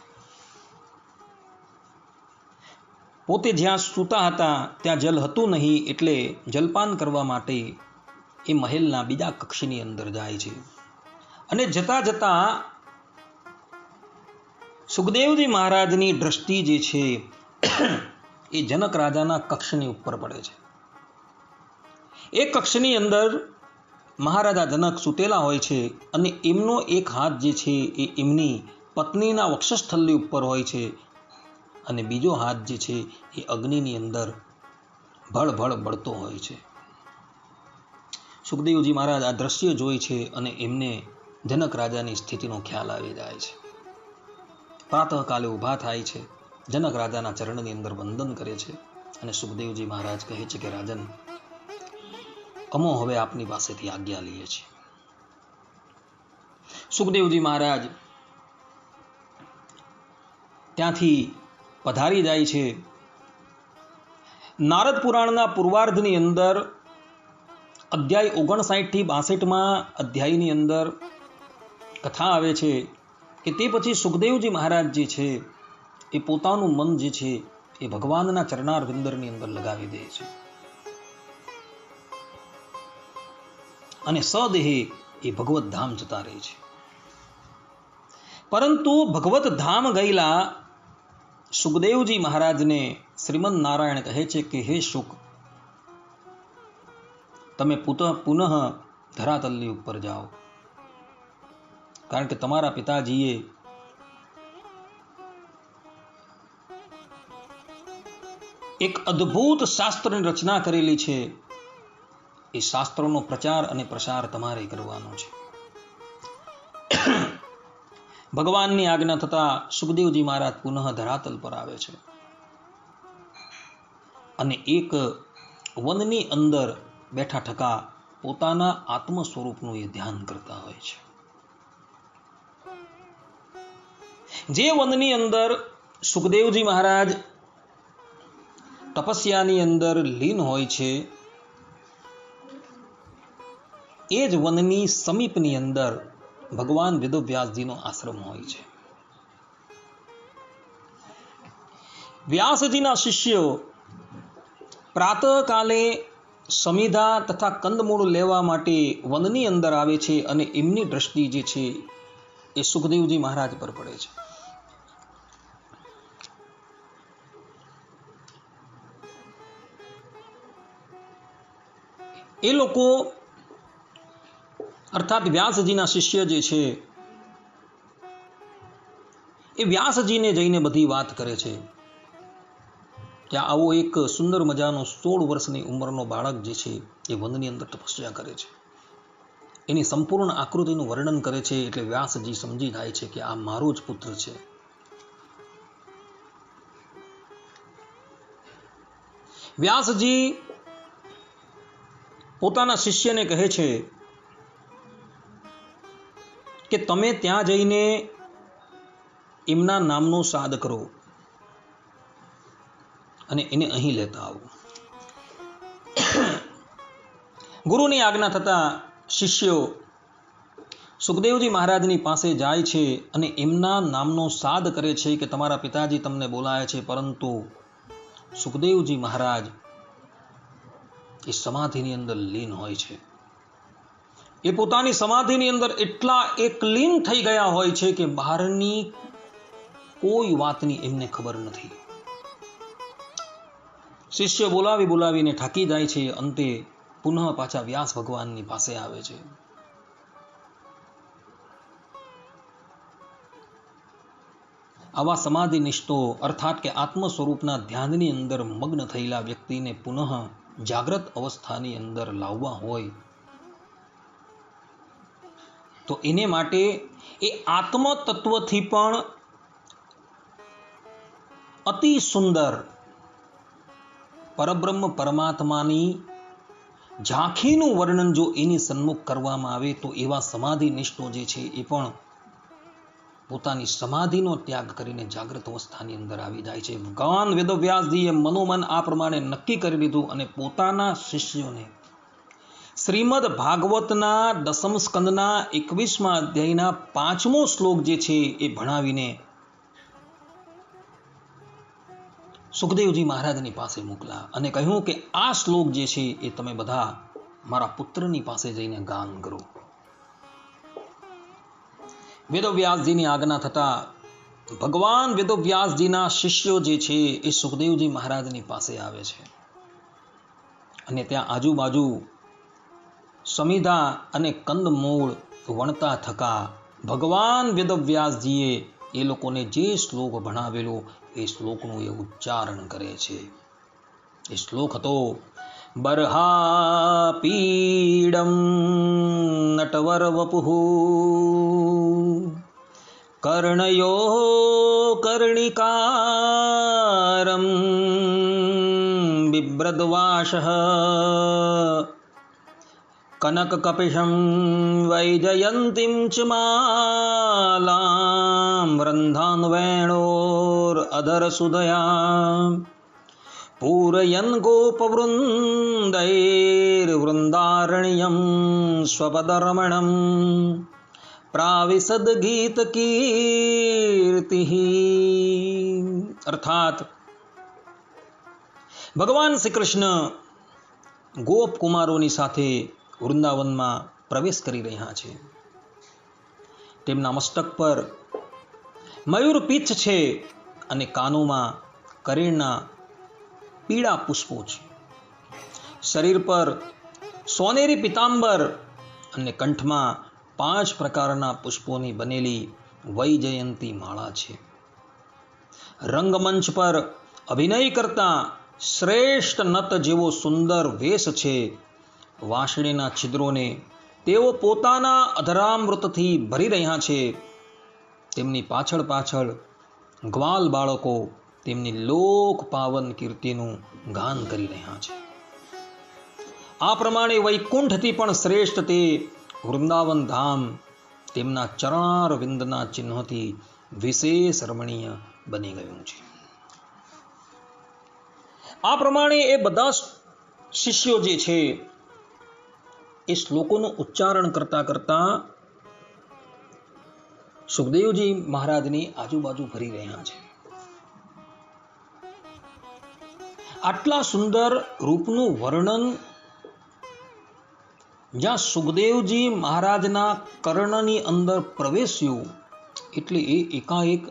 પોતે જ્યાં સૂતા હતા ત્યાં જલ હતું નહીં, એટલે જલપાન કરવા માટે એ મહેલના બીજા કક્ષની અંદર જાય છે. અને જતા જતા સુખદેવજી મહારાજની દ્રષ્ટિ જે છે એ જનક રાજાના કક્ષની ઉપર પડે છે. એ કક્ષની અંદર મહારાજા જનક સૂતેલા હોય છે અને એમનો એક હાથ જે છે એ એમની પત્નીના વક્ષસ્થળની ઉપર હોય છે અને બીજો હાથ જે છે એ અગ્નિની અંદર ભળભળ બળતો હોય છે. સુખદેવજી મહારાજ આ દ્રશ્ય જોઈ છે અને એમને જનક રાજાની સ્થિતિનો ખ્યાલ આવી જાય છે. પ્રાતઃકાલે ઊભા થાય છે, જનક રાજાના ચરણની અંદર વંદન કરે છે અને સુખદેવજી મહારાજ કહે છે કે રાજન, અમો હવે આપની પાસેથી આજ્ઞા લઈએ છીએ. સુખદેવજી મહારાજ ત્યાંથી પધારી જાય છે. નારદ પુરાણના પૂર્વાર્ધની અંદર અધ્યાય 59 થી 62માં અધ્યાયની અંદર કથા આવે છે કે તે પછી સુખદેવજી મહારાજ જે છે એ પોતાનું મન જે છે એ ભગવાનના ચરણારવિંદરની અંદર લગાવી દે છે અને સદેહે એ ભગવત ધામ જતા રહે છે. પરંતુ ભગવત ધામ ગયેલા સુખદેવજી મહારાજને શ્રીમદ નારાયણ કહે છે કે હે શુક, તમે પુનઃ ધરાતલની ઉપર જાઓ, કારણ કે તમારા પિતાજીએ એક અદ્ભુત શાસ્ત્રની રચના કરેલી છે. એ શાસ્ત્રોનો પ્રચાર અને પ્રસાર તમારે કરવાનો છે. ભગવાનની આજ્ઞા થતા સુખદેવજી મહારાજ પુનઃ ધરાતલ પર આવે છે અને એક વનની અંદર બેઠા ઠકા પોતાના આત્મ સ્વરૂપનું એ ધ્યાન કરતા હોય છે. જે વનની અંદર સુખદેવજી મહારાજ તપસ્યાની અંદર લીન હોય છે, એ જ વનની સમીપની અંદર ભગવાન વેદવ્યાસજીનો આશ્રમ હોય છે. વ્યાસજીના શિષ્યો પ્રાતઃકાલે સમિધા તથા કંદમૂળ લેવા માટે વનની અંદર આવે છે અને એમની દ્રષ્ટિ જે છે એ સુખદેવજી મહારાજ પર પડે છે. એ લોકો અર્થાત વ્યાસજીના શિષ્ય જે છે એ વ્યાસજીને જઈને બધી વાત કરે છે કે આવો એક સુંદર મજાનો 16 વર્ષની ઉંમરનો બાળક જે છે એ વનની અંદર તપસ્યા કરે છે. એની સંપૂર્ણ આકૃતિનું વર્ણન કરે છે. એટલે વ્યાસજી સમજી જાય છે કે આ મારો જ પુત્ર છે. વ્યાસજી પોતાના શિષ્યને કહે છે કે તમે ત્યાં જઈને એમના નામનો સાદ કરો અને એને અહીં લેતા આવો. ગુરુની આજ્ઞા થતા શિષ્યો સુખદેવજી મહારાજની પાસે જાય છે અને એમના નામનો સાદ કરે છે કે તમારા પિતાજી તમને બોલાય છે, પરંતુ સુખદેવજી મહારાજ એ સમાધિની અંદર લીન હોય છે. એ પોતાની સમાધિની અંદર એટલા એકલીન થઈ ગયા હોય છે કે બહારની કોઈ વાતની એમને ખબર નથી. શિષ્ય બોલાવીને થાકી જાય છે. અંતે પુનઃ પાછા વ્યાસ ભગવાનની પાસે આવે છે. આવા સમાધિનિષ્ઠો અર્થાત કે આત્મ સ્વરૂપના ધ્યાનની અંદર મગ્ન થયેલા વ્યક્તિને પુનઃ જાગ્રત અવસ્થાની અંદર લાવવા હોય તો એને માટે એ આત્મ તત્વથી પણ અતિ સુંદર પરબ્રહ્મ પરમાત્માની ઝાંખીનું વર્ણન જો એની સન્મુખ કરવામાં આવે તો એવા સમાધિનિષ્ઠો જે છે એ પણ પોતાની સમાધિનો ત્યાગ કરીને જાગ્રત અવસ્થાની અંદર આવી જાય છે. ભગવાન વેદવ્યાસજીએ મનોમન આ પ્રમાણે નક્કી કરી લીધું અને પોતાના શિષ્યોને શ્રીમદ ભાગવતના 10મ સ્કંદના 21મા અધ્યાયના 5મો શ્લોક જે છે એ ભણાવીને સુખદેવજી મહારાજની પાસે મોકલા અને કહ્યું કે આ શ્લોક જે છે એ તમે બધા મારા પુત્રની પાસે જઈને ગાન કરો. વેદવ્યાસજીની આજ્ઞા થતા ભગવાન વેદવ્યાસજીના શિષ્યો જે છે એ સુખદેવજી મહારાજની પાસે આવે છે અને ત્યાં આજુબાજુ સમિધા અને કંદમૂળ વણતા થકા ભગવાન વેદવ્યાસજીએ એ લોકોને જે શ્લોક ભણાવેલો એ શ્લોકનું એ ઉચ્ચારણ કરે છે. એ શ્લોક હતો બર્હાપીડમ નટવર વપુઃ કર્ણયો કર્ણિકારમ બિભ્રદ્વાસઃ કનકકપિશં વૈજયંતીં ચ માલાં વૃંધાન વેણોરધરસુધયા પૂરયન ગોપવૃંદૈર્વૃંદારણ્યં સ્વપદરમણં પ્રાવિશદ ગીત કીર્તિ. અર્થાત ભગવાન શ્રી કૃષ્ણ ગોપ કુમારોની સાથે વૃંદાવનમાં પ્રવેશ કરી રહ્યા છે. તેમના મસ્તક પર મયુર પીછ છે અને કાનોમાં કરેણના પીળા પુષ્પો છે. શરીર પર સોનેરી પિતાંબર અને કંઠમાં 5 પ્રકારના પુષ્પોની બનેલી વૈજયંતી માળા છે. રંગમંચ પર અભિનય કરતા શ્રેષ્ઠ નત જેવો સુંદર વેશ છે. વાંસળીના છિદ્રોને તેઓ પોતાના અધરામૃતથી ભરી રહ્યા છે. તેમની પાછળ પાછળ ગ્વાલ બાળકો તેમની લોક પાવન કીર્તિનું ગાન કરી રહ્યા છે. આ પ્રમાણે વૈકુંઠથી પણ શ્રેષ્ઠ તે વૃંદાવન ધામ તેમના ચરણારવિંદના ચિહ્નોથી વિશેષ રમણીય બની ગયું છે. આ પ્રમાણે એ બધા શિષ્યો જે છે એ શ્લોકોનું ઉચ્ચારણ કરતા કરતા સુખદેવજી મહારાજની આજુબાજુ ફરી રહ્યા છે. આટલા સુંદર રૂપનું વર્ણન જ્યાં સુખદેવજી મહારાજના કર્ણની અંદર પ્રવેશ્યું એટલે એ એકાએક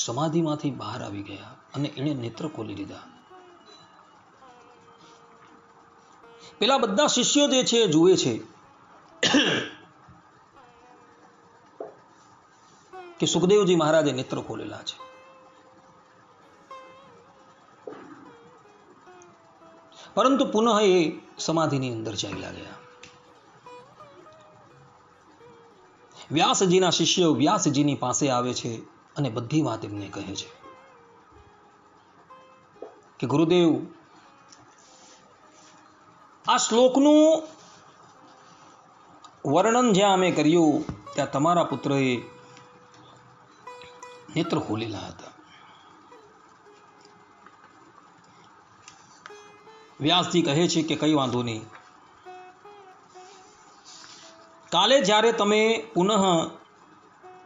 સમાધિમાંથી બહાર આવી ગયા અને એણે નેત્ર ખોલી દીધા. પેલા બધા શિષ્યો જે છે જુએ છે કે સુખદેવજી મહારાજે નેત્ર ખોલેલા છે. પરંતુ પુનઃ એ સમાધિની અંદર ચાલ્યા ગયા. વ્યાસજીના શિષ્યો વ્યાસજીની પાસે આવે છે અને બધી વાત એમને કહે છે કે ગુરુદેવ, આ શ્લોકનું વર્ણન જ્યાં અમે કર્યું ત્યાં તમારા પુત્રએ નેત્ર ખોલેલા હતા. વ્યાસજી કહે છે કે કઈ વાંધો નહીં, કાલે જ્યારે તમે પુનઃ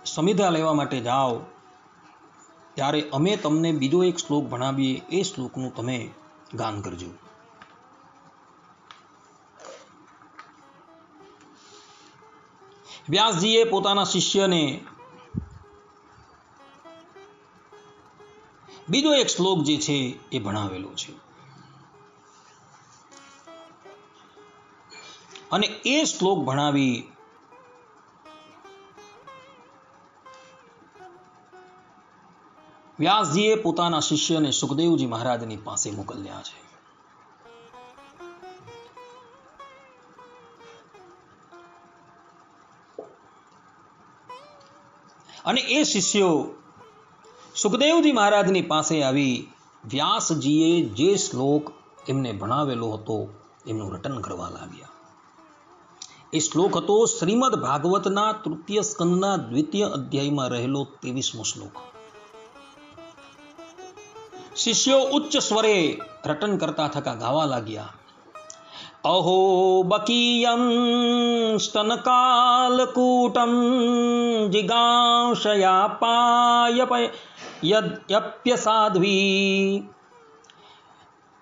સમિધા લેવા માટે જાઓ ત્યારે અમે તમને બીજો એક શ્લોક ભણાવીએ, એ શ્લોકનું તમે ગાન કરજો. વ્યાસજીએ પોતાના શિષ્યને બીજો એક શ્લોક જે છે એ ભણાવેલો છે, અને એ શ્લોક ભણાવી વ્યાસજીએ પોતાના શિષ્યને સુખદેવજી મહારાજની પાસે મોકલ્યા છે. અને એ શિષ્યો સુખદેવજી મહારાજની પાસે આવી વ્યાસજીએ જે શ્લોક એમને ભણાવેલો હતો એમનું રટન કરવા લાગ્યા. એ શ્લોક હતો શ્રીમદ ભાગવતના તૃતીય સ્કંદના દ્વિતીય અધ્યાયમાં રહેલો 23મો શ્લોક. શિષ્યો ઉચ્ચ સ્વરે રટન કરતા થકા ગાવા લાગ્યા. અહો બકીયં સ્તનકાલકૂટં જિગાંશયાપાયપ્ય સાધ્વી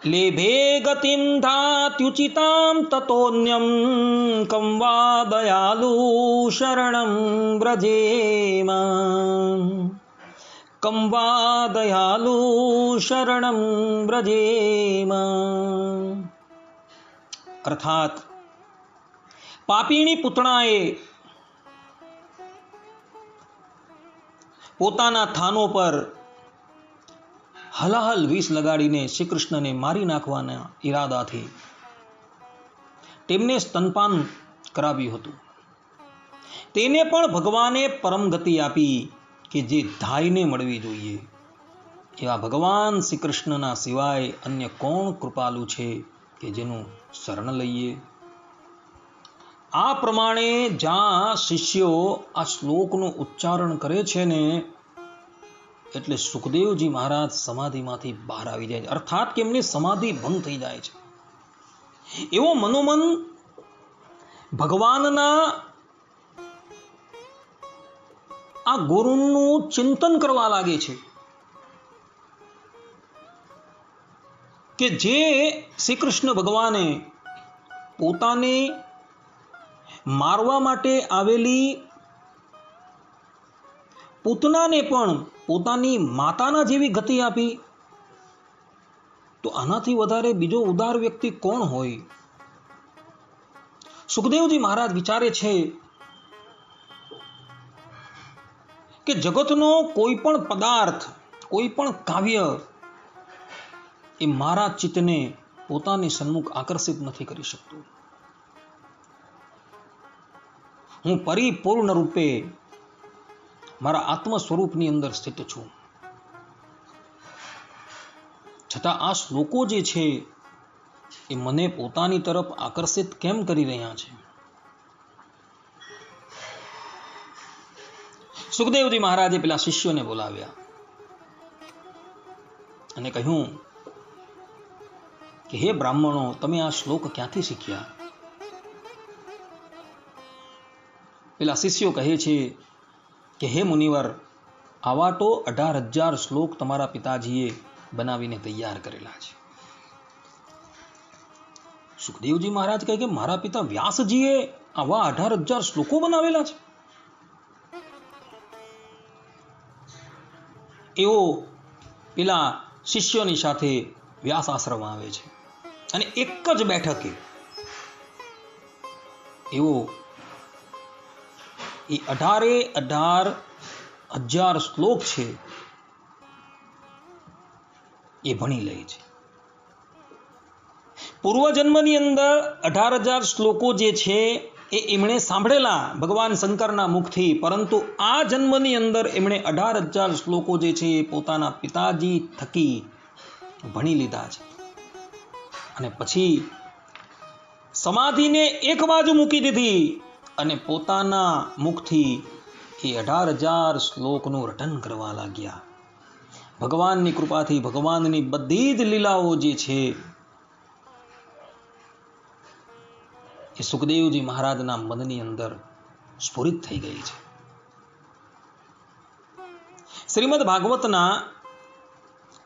લેભે ગતિમ ધાત્યુચિતાં તતોન્યં કં વા દયાલુ શરણં વ્રજેમ કં વા દયાલુ શરણં વ્રજેમ. અર્થાત પાપીણી પુતણાએ પોતાના થાનો પર હલાહલ વિષ લગાડીને શ્રી કૃષ્ણને મારી નાખવાના ઈરાદાથી તેમને સ્તનપાન કરાવ્યું હતું. તેને પણ ભગવાને પરમ ગતિ આપી કે જે ધાઈને મળવી જોઈએ. એવા ભગવાન શ્રી કૃષ્ણના સિવાય અન્ય કોણ કૃપાલુ છે કે જેનું શરણ લઈએ. આ પ્રમાણે જ્યાં શિષ્યો આ શ્લોકનું ઉચ્ચારણ કરે છે ને એટલે સુખદેવજી મહારાજ સમાધિમાંથી બહાર આવી જાય છે. અર્થાત કે એમની સમાધિ ભંગ થઈ જાય છે. એવો મનોમન ભગવાનના આ ગુરુનું ચિંતન કરવા લાગે છે કે જે શ્રી કૃષ્ણ ભગવાને પોતાને મારવા માટે આવેલી પૂતનાને પણ પોતાની માતાના જેવી ગતિ આપી, તો આનાથી વધારે બીજો ઉદાર વ્યક્તિ કોણ હોય? સુખદેવજી મહારાજ વિચારે છે કે જગતનો કોઈ પણ પદાર્થ, કોઈ પણ કાવ્ય એ મારા ચિત્તને પોતાની સન્મુખ આકર્ષિત નથી કરી શકતું. હું પરિપૂર્ણ રૂપે મારા આત્મ સ્વરૂપની અંદર સ્થિત છું. છતાં આ શ્લોકો જે છે એ મને પોતાની તરફ આકર્ષિત કેમ કરી રહ્યા છે? સુખદેવજી મહારાજે પેલા શિષ્યોને બોલાવ્યા અને કહ્યું કે હે બ્રાહ્મણો, તમે આ શ્લોક ક્યાંથી શીખ્યા? પેલા શિષ્યો કહે છે કે હે મુનિવર, આવા તો 18,000 શ્લોક તમારા પિતાજીએ બનાવીને તૈયાર કરેલા છે. સુખદેવજી મહારાજ કહે કે મારા પિતા વ્યાસજીએ આવા 18,000 શ્લોકો બનાવેલા છે? એવો પેલા શિષ્યોની સાથે વ્યાસ આશ્રમ આવે છે અને એક જ બેઠકે એવો એ 18,000 શ્લોક છે એ ભણી લે છે. પૂર્વજન્મની અંદર 18,000 શ્લોકો જે છે એ એમણે સાંભળેલા ભગવાન શંકરના મુખથી, પરંતુ આ જન્મની અંદર એમણે 18,000 શ્લોકો જે છે એ પોતાના પિતાજી થકી ભણી લીધા છે. અને પછી સમાધિને એક બાજુ મૂકી દીધી અને પોતાના મુખથી એ 18,000 શ્લોકનું રટન કરવા લાગ્યા. ભગવાનની કૃપાથી ભગવાનની બધી જ લીલાઓ જે છે એ સુખદેવજી મહારાજના મનની અંદર સ્ફુરિત થઈ ગઈ છે. શ્રીમદ ભાગવતના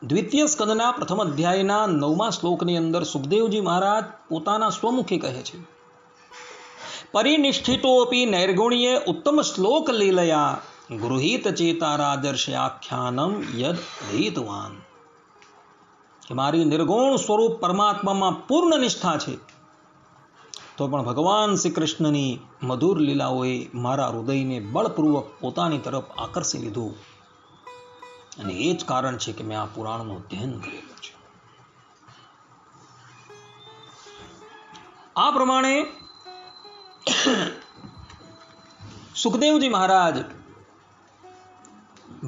દ્વિતીય સ્કંદના પ્રથમ અધ્યાયના 9મા શ્લોકની અંદર સુખદેવજી મહારાજ પોતાના સ્વમુખે કહે છે, પરિનિષ્ઠિતોપી નૈર્ગુણ્યે ઉત્તમ શ્લોક લીલયા ગૃહીત ચેતા રાજર્ષે આખ્યાનમ યદ હિતવાન. કે મારી નિર્ગુણ સ્વરૂપ પરમાત્મામાં પૂર્ણ નિષ્ઠા છે, તો પણ ભગવાન શ્રી કૃષ્ણની મધુર લીલાઓએ મારા હૃદયને બળપૂર્વક પોતાની તરફ આકર્ષી લીધું, અને એ જ કારણ છે કે મેં આ પુરાણનું અધ્યયન કરેલું છે. આ પ્રમાણે સુખદેવજી મહારાજ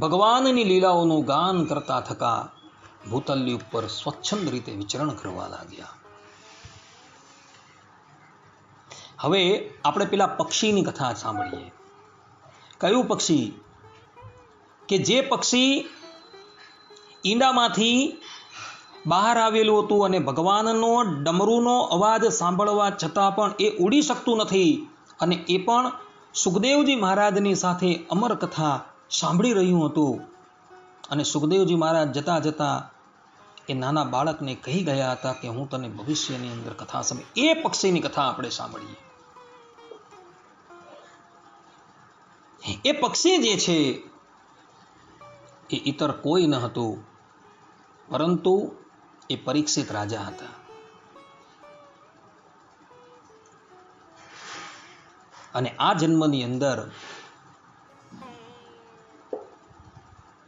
ભગવાનની લીલાઓનું ગાન કરતા થકા ભૂતલની ઉપર સ્વચ્છંદ રીતે વિચરણ કરવા લાગ્યા. હવે આપણે પેલા પક્ષીની કથા સાંભળીએ. કયું પક્ષી? કે જે પક્ષી ઈંડામાંથી બહાર આવેલું હતું અને ભગવાનનો ડમરૂનો અવાજ સાંભળવા છતાં પણ એ ઉડી શકતું નથી, અને એ પણ સુખદેવજી મહારાજની સાથે અમર કથા સાંભળી રહ્યું હતું. અને સુખદેવજી મહારાજ જતા જતા એ નાના બાળકને કહી ગયા હતા કે હું તને ભવિષ્યની અંદર કથા સમય. એ પક્ષીની કથા આપણે સાંભળીએ. એ પક્ષી જે છે એ ઇતર કોઈ ન હતું પરંતુ એ પરીક્ષિત રાજા હતા. અને આ જન્મની અંદર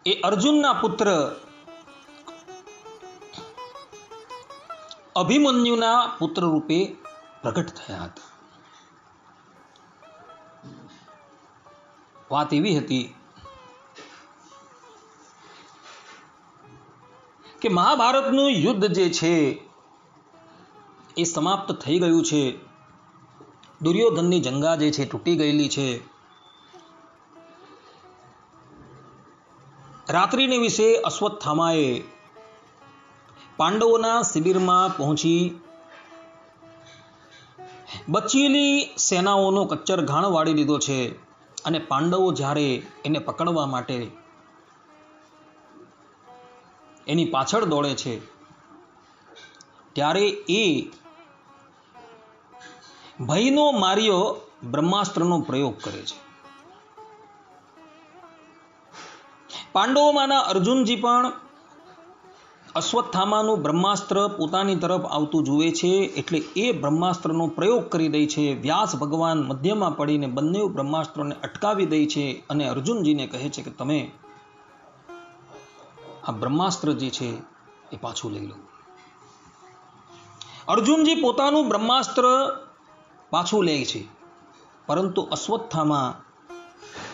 એ અર્જુનના પુત્ર અભિમન્યુના પુત્ર રૂપે પ્રગટ થયા હતા. વાત એવી હતી કે મહાભારતનું યુદ્ધ જે છે એ સમાપ્ત થઈ ગયું છે. દુર્યોધનની જંગા જે છે તૂટી ગયેલી છે. રાત્રિને વિશે અશ્વત્થામાએ પાંડવોના શિબિરમાં પહોંચી બચેલી સેનાઓનો કચ્ચર ઘાણ વાળી દીધો છે. અને પાંડવો જ્યારે એને પકડવા માટે એની પાછળ દોડે છે ત્યારે એ ભયનો માર્યો બ્રહ્માસ્ત્રનો પ્રયોગ કરે છે. પાંડવોમાંના અર્જુનજી પણ અશ્વત્થામાનું બ્રહ્માસ્ત્ર પોતાની તરફ આવતું જુએ છે, એટલે એ બ્રહ્માસ્ત્રનો પ્રયોગ કરી દે છે. વ્યાસ ભગવાન મધ્યમાં પડીને બંને બ્રહ્માસ્ત્રોને અટકાવી દે છે અને અર્જુનજીને કહે છે કે તમે આ બ્રહ્માસ્ત્ર જે છે એ પાછું લઈ લો. અર્જુનજી પોતાનું બ્રહ્માસ્ત્ર પાછું લે છે, પરંતુ અશ્વત્થામા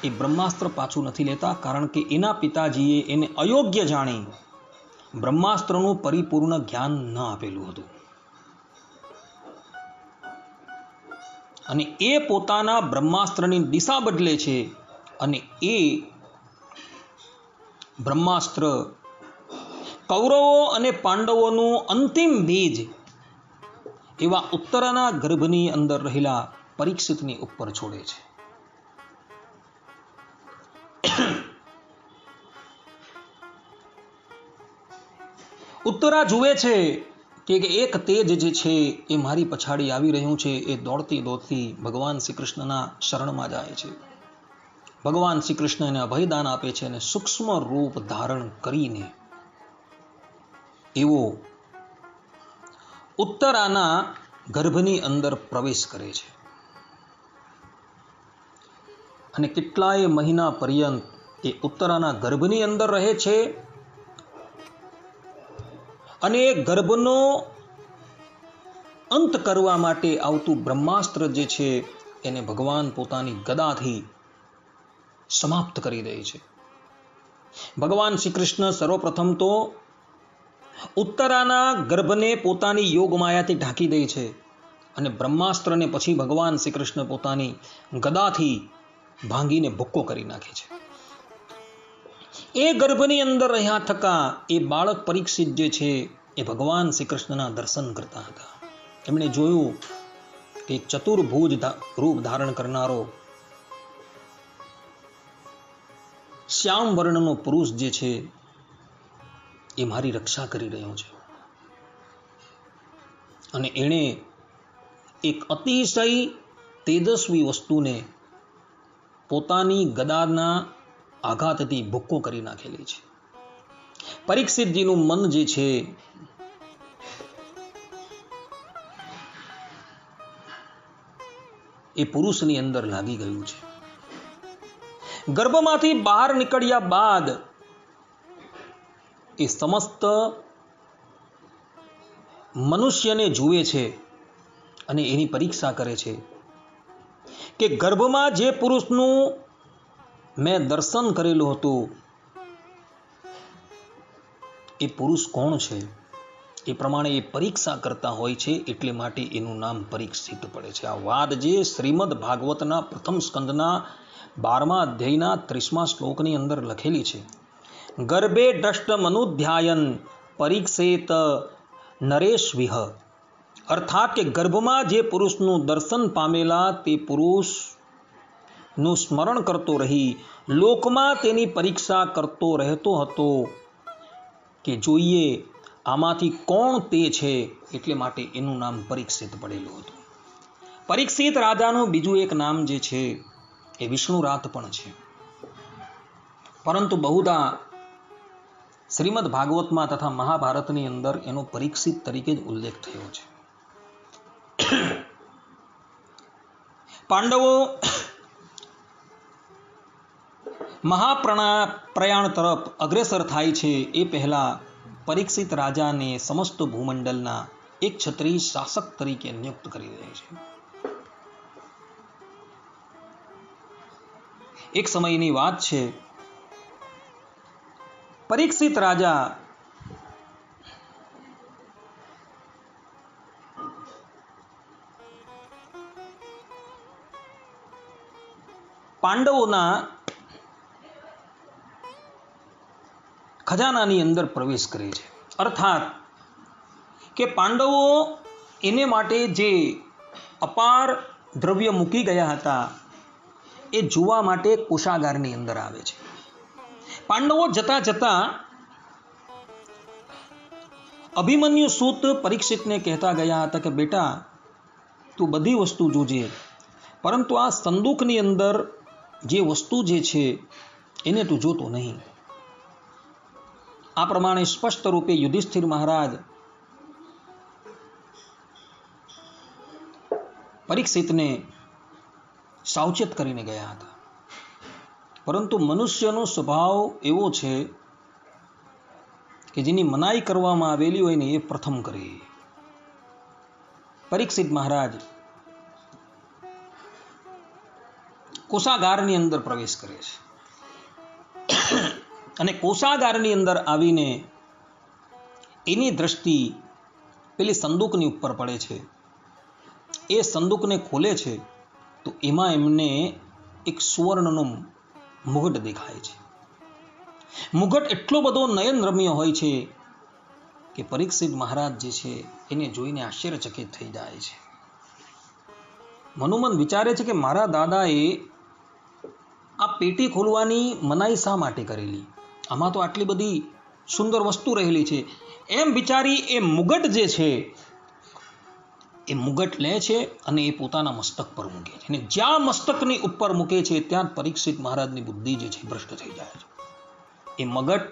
એ બ્રહ્માસ્ત્ર પાછું નથી લેતા, કારણ કે એના પિતાજીએ એને અયોગ્ય જાણી બ્રહ્માસ્ત્રનું પરિપૂર્ણ જ્ઞાન ન આપેલું હતું. અને એ પોતાના બ્રહ્માસ્ત્રની દિશા બદલે છે અને એ બ્રહ્માસ્ત્ર કૌરવો અને પાંડવોનું અંતિમ બીજ એવા ઉત્તરાના ગર્ભની અંદર રહેલા પરીક્ષિતની ઉપર છોડે છે. ઉત્તરા જુએ છે કે એક તેજ જે છે એ મારી પછાડી આવી રહ્યું છે. એ દોડતી દોડતી ભગવાન શ્રી કૃષ્ણના શરણમાં જાય છે. ભગવાન શ્રી કૃષ્ણ એને અભયદાન આપે છે અને સૂક્ષ્મ રૂપ ધારણ કરીને એવો ઉત્તરાના ગર્ભની અંદર પ્રવેશ કરે છે. અને કેટલાય મહિના પર્યંત એ ઉત્તરાના ગર્ભની અંદર રહે છે. અને એ ગર્ભનો અંત કરવા માટે આવતું બ્રહ્માસ્ત્ર જે છે એને ભગવાન પોતાની ગદાથી સમાપ્ત કરી દે છે. ભગવાન શ્રી કૃષ્ણ સર્વપ્રથમ તો ઉત્તરાના ગર્ભને પોતાની યોગ માયાથી ઢાંકી દે છે અને બ્રહ્માસ્ત્રને પછી ભગવાન શ્રી કૃષ્ણ પોતાની ગદાથી ભાંગીને ભૂક્કો કરી નાખે છે. એ ગર્ભની અંદર રહ્યા થકા એ બાળક પરીક્ષિત જે છે એ ભગવાન શ્રી કૃષ્ણના દર્શન કરતા હતા. એમણે જોયું કે ચતુર્ભુજ રૂપ ધારણ કરનારો શ્યામ વર્ણનો પુરુષ જે છે એ મારી રક્ષા કરી રહ્યો છે અને એણે એક અતિશય તેજસ્વી વસ્તુને પોતાની ગદાના આઘાતથી ભૂક્કો કરી નાખેલી છે. પરીક્ષિતજીનું મન જે છે એ પુરુષની અંદર લાગી ગયું છે. ગર્ભમાંથી બહાર નીકળ્યા બાદ એ સમસ્ત મનુષ્યને જુએ છે અને એની પરીક્ષા કરે છે કે ગર્ભમાં જે પુરુષનું મેં દર્શન કરેલું હતું એ પુરુષ કોણ છે. એ પ્રમાણે એ પરીક્ષા કરતા હોય છે, એટલે માટે એનું નામ પરીક્ષિત પડે છે. આ વાત જે શ્રીમદ ભાગવતના પ્રથમ સ્કંદના 12મા અધ્યાયના 30મા શ્લોકની અંદર લખેલી છે. ગર્ભે દ્રષ્ટ મનુધ્યાયન પરીક્ષેત નરેશવિહ, અર્થાત કે ગર્ભમાં જે પુરુષનું દર્શન પામેલા તે પુરુષનું સ્મરણ કરતો રહી લોકમાં તેની પરીક્ષા કરતો રહેતો હતો કે જોઈએ આમાંથી કોણ તે છે, એટલે માટે એનું નામ પરીક્ષિત પડેલું હતું. પરીક્ષિત રાજાનું બીજું એક નામ જે છે એ વિષ્ણુરાત પણ છે, પરંતુ બહુધા શ્રીમદ ભાગવતમાં તથા મહાભારતની અંદર એનો પરીક્ષિત તરીકે જ ઉલ્લેખ થયો છે. પાંડવો મહાપ્રયાણ તરફ અગ્રેસર થાય છે એ પહેલા પરીક્ષિત રાજાને સમસ્ત ભૂમંડળના એક ક્ષત્રિય શાસક તરીકે નિયુક્ત કરી દે છે. એક સમયની વાત છે, પરીક્ષિત રાજા પાંડવોના ખજાનાની અંદર પ્રવેશ કરે છે. અર્થાત કે પાંડવો એને માટે જે અપાર દ્રવ્ય મૂકી ગયા હતા એ જોવા માટે કોષાગારની અંદર આવે છે. પાંડવો જતા જતા અભિમન્યુ સૂત પરીક્ષિતને કહેતા ગયા હતા કે બેટા તું બધી વસ્તુ જોજે, પરંતુ આ સંદૂકની અંદર જે વસ્તુ જે છે એને તું જોતો નહીં. આ પ્રમાણે સ્પષ્ટ રૂપે યુધિષ્ઠિર મહારાજ પરીક્ષિતને સાવચેત કરીને ગયા હતા. પરંતુ મનુષ્યનો સ્વભાવ એવો છે કે જેની મનાઈ કરવામાં આવેલી હોય ને એ પ્રથમ કરે. પરીક્ષિત મહારાજ કોષાગારની અંદર પ્રવેશ કરે છે અને કોષાગારની અંદર આવીને એની દ્રષ્ટિ પેલી સંદૂકની ઉપર પડે છે. એ સંદૂકને ખોલે છે તો એમાં એમને એક સુવર્ણનો મુગટ દેખાય છે. મુગટ એટલો બધો નયનરમ્ય હોય છે કે પરીક્ષિત મહારાજ જે છે એને જોઈને આશ્ચર્યચકિત થઈ જાય છે. મનોમન વિચારે છે કે મારા દાદાએ આ પેટી ખોલવાની મનાઈ શા માટે કરેલી? આમાં તો આટલી બધી સુંદર વસ્તુ રહેલી છે. એમ વિચારી એ મુગટ જે છે એ મુગટ લે છે અને એ પોતાના મસ્તક પર મૂકે છે. અને જ્યાં મસ્તકની ઉપર મૂકે છે ત્યાં પરીક્ષિત મહારાજની બુદ્ધિ જે છે ભ્રષ્ટ થઈ જાય છે. એ મગટ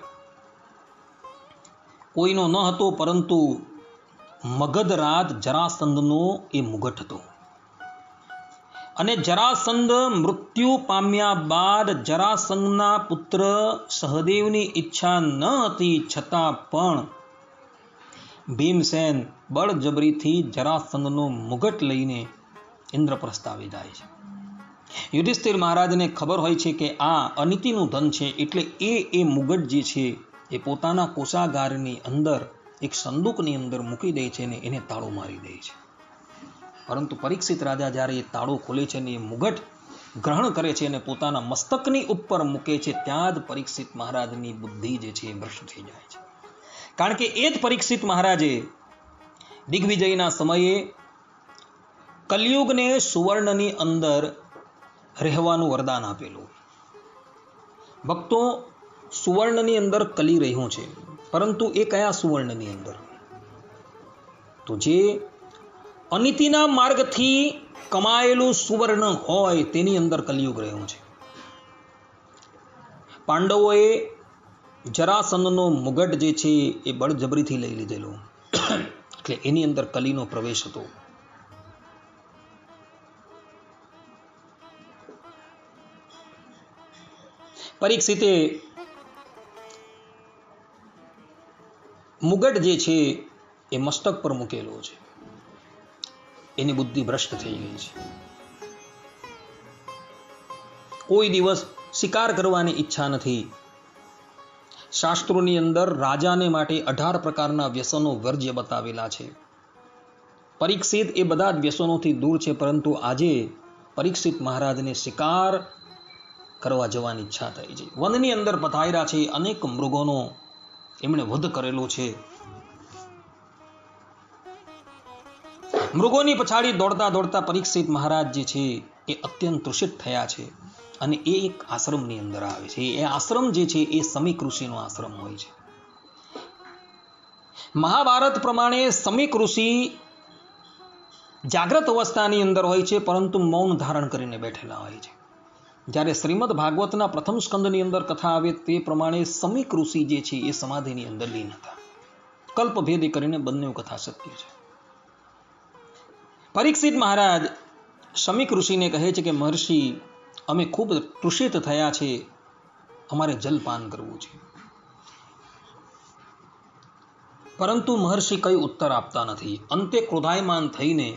કોઈનો ન હતો, પરંતુ મગધરાજ જરાસંધનો એ મુગટ હતો. અને જરાસંધ મૃત્યુ પામ્યા બાદ જરાસંધના પુત્ર સહદેવની ઈચ્છા ન હતી, છતાં પણ ભીમસેન બળજબરીથી જરાસંધનો મુગટ લઈને ઇન્દ્રપ્રસ્થ આવી જાય છે. યુધિષ્ઠિર મહારાજને ખબર હોય છે કે આ અનિતિનું ધન છે, એટલે એ મુગટ જે છે એ પોતાના કોષાગારની અંદર એક સંદૂકની અંદર મૂકી દે છે અને એને તાળું મારી દે છે. પરંતુ પરીક્ષિત રાજા જ્યારે એ તાળો ખોલે છે અને એ મુગટ ગ્રહણ કરે છે અને પોતાના મસ્તકની ઉપર મૂકે છે, ત્યાં જ પરીક્ષિત મહારાજની બુદ્ધિ જે છે એ ભ્રષ્ટ થઈ જાય છે. કારણ કે એ જ પરીક્ષિત મહારાજે દિગ્વિજયના સમયે કલયુગને સુવર્ણની અંદર રહેવાનું વરદાન આપેલું. ભક્તો, સુવર્ણની અંદર કલી રહ્યું છે, પરંતુ એ કયા સુવર્ણની અંદર? તો જે અનિતિના માર્ગથી કમાયેલું સુવર્ણ હોય તેની અંદર કલિયુગ રહ્યું છે. પાંડવોએ જરાસંધનો મુગટ જે છે એ બળજબરીથી લઈ લીધેલો, એટલે એની અંદર કલીનો પ્રવેશ હતો. પરીક્ષિતે મુગટ જે છે એ મસ્તક પર મૂકેલો છે, એની બુદ્ધિ ભ્રષ્ટ થઈ ગઈ છે. કોઈ દિવસ શિકાર કરવાની ઈચ્છા નથી. શાસ્ત્રોની અંદર રાજાને માટે 18 પ્રકારના વ્યસનો વર્જ્ય બતાવેલા છે. પરીક્ષિત એ બધા જ વ્યસનોથી દૂર છે, પરંતુ આજે પરીક્ષિત મહારાજને શિકાર કરવા જવાની ઈચ્છા થઈ છે. વનની અંદર પધાર્યા છે, અનેક મૃગોનો એમણે વધ કરેલો છે. મૃગોની પછાડી દોડતા દોડતા પરીક્ષિત મહારાજ જે છે એ અત્યંત તૃષિત થયા છે, અને એ એક આશ્રમની અંદર આવે છે. એ આશ્રમ જે છે એ સમીક ઋષિનો આશ્રમ હોય છે. મહાભારત પ્રમાણે સમીક ઋષિ જાગ્રત અવસ્થાની અંદર હોય છે, પરંતુ મૌન ધારણ કરીને બેઠેલા હોય છે. જ્યારે શ્રીમદ ભાગવતના પ્રથમ સ્કંદની અંદર કથા આવે તે પ્રમાણે સમીક ઋષિ જે છે એ સમાધિની અંદર લીન હતા. કલ્પભેદી કરીને બંને કથા સત્ય છે. પરીક્ષિત મહારાજ સમીક ઋષિને કહે છે કે મહર્ષિ, અમે ખૂબ તૃષિત થયા છે, અમારે જલપાન કરવું છે. પરંતુ મહર્ષિ કઈ ઉત્તર આપતા નથી. અંતે ક્રોધાયમાન થઈને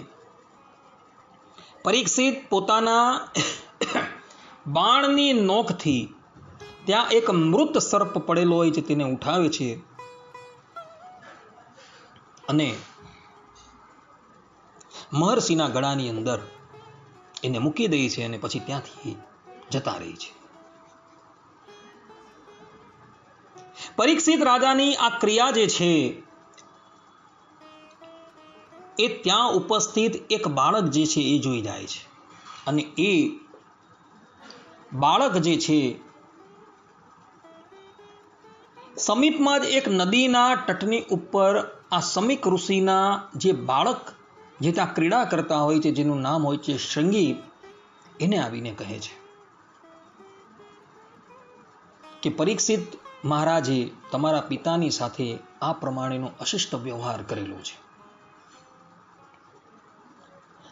પરીક્ષિત પોતાના બાણની નોકથી ત્યાં એક મૃત સર્પ પડેલો હોય છે તેને ઉઠાવે છે અને મહર્ષિના ગળાની અંદર એને મૂકી દે છે, અને પછી ત્યાંથી જતા રહે છે. પરીક્ષિત રાજાની આ ક્રિયા જે છે એ ત્યાં ઉપસ્થિત એક બાળક જે છે એ જોઈ જાય છે, અને એ બાળક જે છે સમીપમાં જ એક નદીના તટની ઉપર આ સમીક ઋષિના જે બાળક જે ત્યાં ક્રીડા કરતા હોય છે, જેનું નામ હોય છે શૃંગી, એને આવીને કહે છે કે પરીક્ષિત મહારાજે તમારા પિતાની સાથે આ પ્રમાણેનો અશિષ્ટ વ્યવહાર કરેલો છે.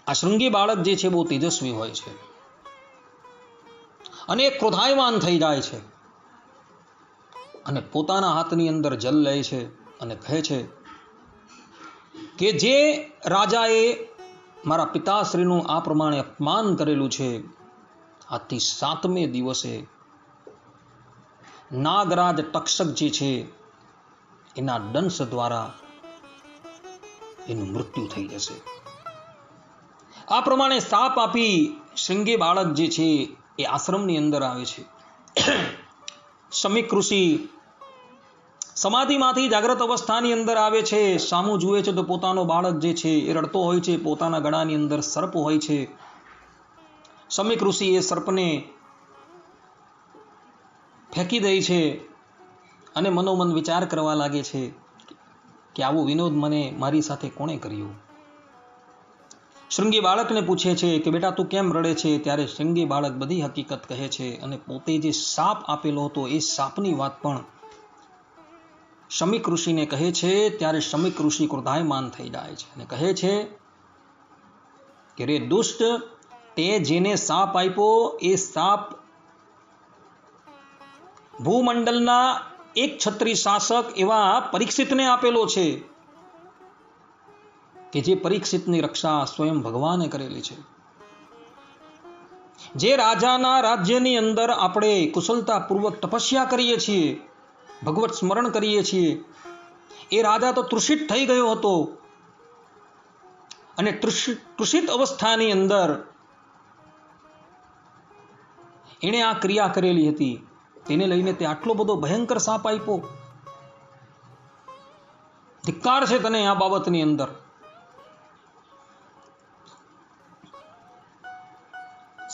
આ શૃંગી બાળક જે છે બહુ તેજસ્વી હોય છે, અને ક્રોધાયમાન થઈ જાય છે, અને પોતાના હાથની અંદર જલ લે છે અને કહે છે કે જે રાજાએ મારા પિતાશ્રીનું આ પ્રમાણે અપમાન કરેલું છે, આજથી 7મે દિવસે નાગરાજ તક્ષક જે છે એના દંશ દ્વારા એનું મૃત્યુ થઈ જશે. આ પ્રમાણે શાપ આપી શૃંગી બાળક જે છે એ આશ્રમની અંદર આવે છે. સમીક ઋષિ સમાધિમાંથી જાગ્રત અવસ્થાની અંદર આવે છે. સામું જુએ છે તો પોતાનો બાળક જે છે એ રડતો હોય છે, પોતાના ગળાની અંદર સર્પ હોય છે. સમીક ઋષિ એ સર્પને ફેંકી દે છે અને મનોમન વિચાર કરવા લાગે છે કે આવો વિનોદ મને મારી સાથે કોણે કર્યો. શૃંગી બાળકને પૂછે છે કે બેટા તું કેમ રડે છે? ત્યારે શૃંગી બાળક બધી હકીકત કહે છે, અને પોતે જે શાપ આપેલો હતો એ શાપની વાત પણ સમીક ઋષિને કહે છે. ત્યારે સમીક ઋષિ ક્રોધાયમાન થઈ જાય છે અને કહે છે કે રે દુષ્ટ, તે જેને શાપ આપ્યો એ શાપ ભૂમંડલના એક છત્રી શાસક એવા પરીક્ષિતને આપેલો છે, કે જે પરીક્ષિતની રક્ષા સ્વયં ભગવાને કરેલી છે. જે રાજાના રાજ્યની અંદર આપણે કુશળતાપૂર્વક તપસ્યા કરીએ છીએ, ભગવત સ્મરણ કરીએ છીએ, એ રાજા તો તૃષિત થઈ ગયો હતો, અને તૃષિત અવસ્થાની અંદર એણે આ ક્રિયા કરેલી હતી. તેને લઈને તે આટલો બધો ભયંકર શાપ આપ્યો. ધિક્કાર છે તને આ બાબતની અંદર.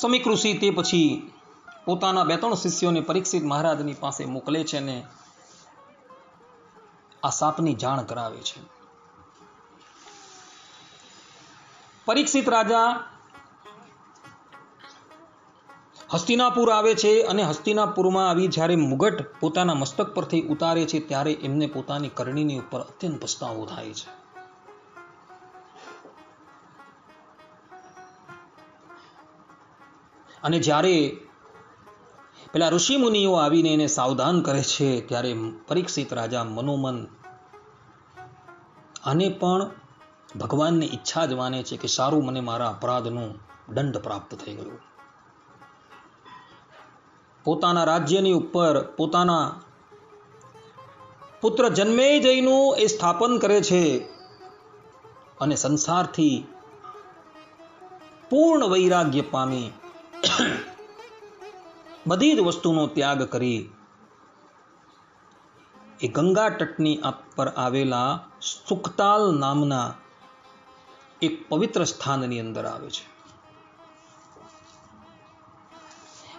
સમીક ઋષિ તે પછી પોતાના 2-3 શિષ્યોને પરીક્ષિત મહારાજની પાસે મોકલે છે અને આ સાપની જાણ કરાવે છે. પરીક્ષિત રાજા હસ્તિનાપુર આવે છે અને હસ્તિનાપુરમાં આવી જ્યારે મુગટ પોતાના મસ્તક પરથી ઉતારે છે ત્યારે એમને પોતાની કરણીની ઉપર અત્યંત પસ્તાવો થાય છે. અને જ્યારે પેલા ઋષિ મુનિઓ આવીને એને સાવધાન કરે છે ત્યારે પરીક્ષિત રાજા મનોમન આને પણ ભગવાનની ઈચ્છા જ માને છે કે સારું, મને મારા અપરાધનો દંડ પ્રાપ્ત થઈ ગયો. પોતાના રાજ્યની ઉપર પોતાના પુત્ર જન્મેજયનું એ સ્થાપન કરે છે અને સંસારથી પૂર્ણ વૈરાગ્ય પામી બધી જ વસ્તુનો ત્યાગ કરી એ ગંગા તટની પર આવેલા સુખતાલ નામના એક પવિત્ર સ્થાનની અંદર આવે છે.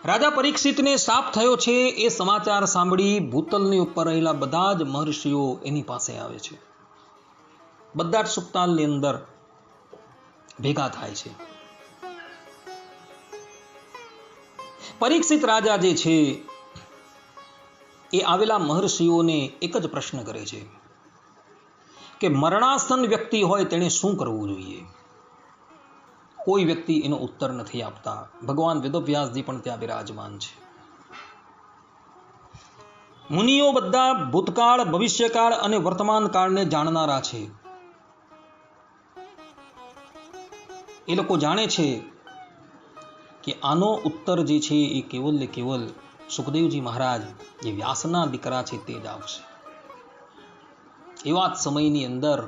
રાજા પરીક્ષિતને શાપ થયો છે એ સમાચાર સાંભળી ભૂતલની ઉપર રહેલા બધા જ મહર્ષિઓ એની પાસે આવે છે. બધા જ સુખતાલની અંદર ભેગા થાય છે. પરીક્ષિત રાજા જે છે એ આવેલા મહર્ષિઓને એક જ પ્રશ્ન કરે છે કે મરણાસન્ન વ્યક્તિ હોય તેણે શું કરવું જોઈએ. કોઈ વ્યક્તિ એનો ઉત્તર નથી આપતા. ભગવાન વેદવ્યાસજી પણ ત્યાં બિરાજમાન છે. મુનિઓ બધા ભૂતકાળ, ભવિષ્યકાળ અને વર્તમાન કાળને જાણનારા છે. એ લોકો જાણે છે કે આનો ઉત્તર જે છે એ કેવલ ને કેવલ સુખદેવજી મહારાજ જે વ્યાસના દીકરા છે તે જ આવશે. એવા જ સમયની અંદર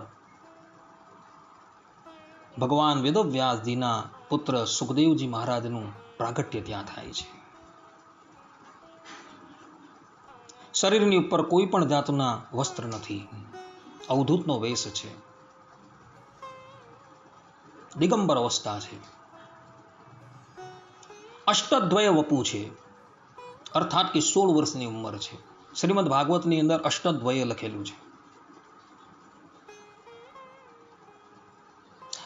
ભગવાન વેદવ્યાસજીના પુત્ર સુખદેવજી મહારાજનું પ્રાગટ્ય ત્યાં થાય છે. શરીરની ઉપર કોઈ પણ જાતના વસ્ત્ર નથી, અવધૂતનો વેશ છે, દિગંબર અવસ્થા છે, અષ્ટદ્વય વપુ છે, અર્થાત કે 16 વર્ષની ઉંમર છે. શ્રીમદ ભાગવતની અંદર અષ્ટદ્વય લખેલું છે.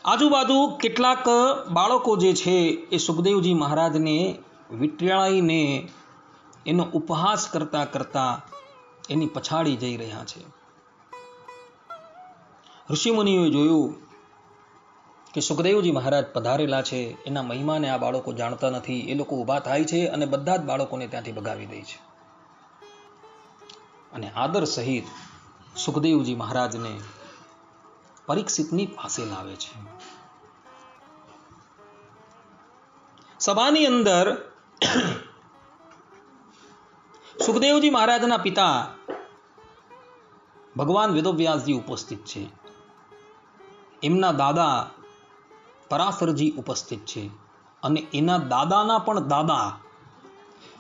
આજુબાજુ કેટલાક બાળકો જે છે એ સુખદેવજી મહારાજને વિટળાઈને એનો ઉપહાસ કરતા કરતા એની પછાડી જઈ રહ્યા છે. ઋષિમુનિઓએ જોયું કે સુખદેવજી મહારાજ પધારેલા છે, એના મહિમાને આ બાળકો જાણતા નથી. એ લોકો ઊભા થાય છે અને બધા જ બાળકોને ત્યાંથી ભગાવી દે છે અને આદર સહિત સુખદેવજી મહારાજને પરીક્ષિતની પાસે લાવે છે. સભાની અંદર સુખદેવજી મહારાજના પિતા ભગવાન વેદવ્યાસજી ઉપસ્થિત છે. એમના દાદા પરાશરજી ઉપસ્થિત છે અને એના દાદાના પણ દાદા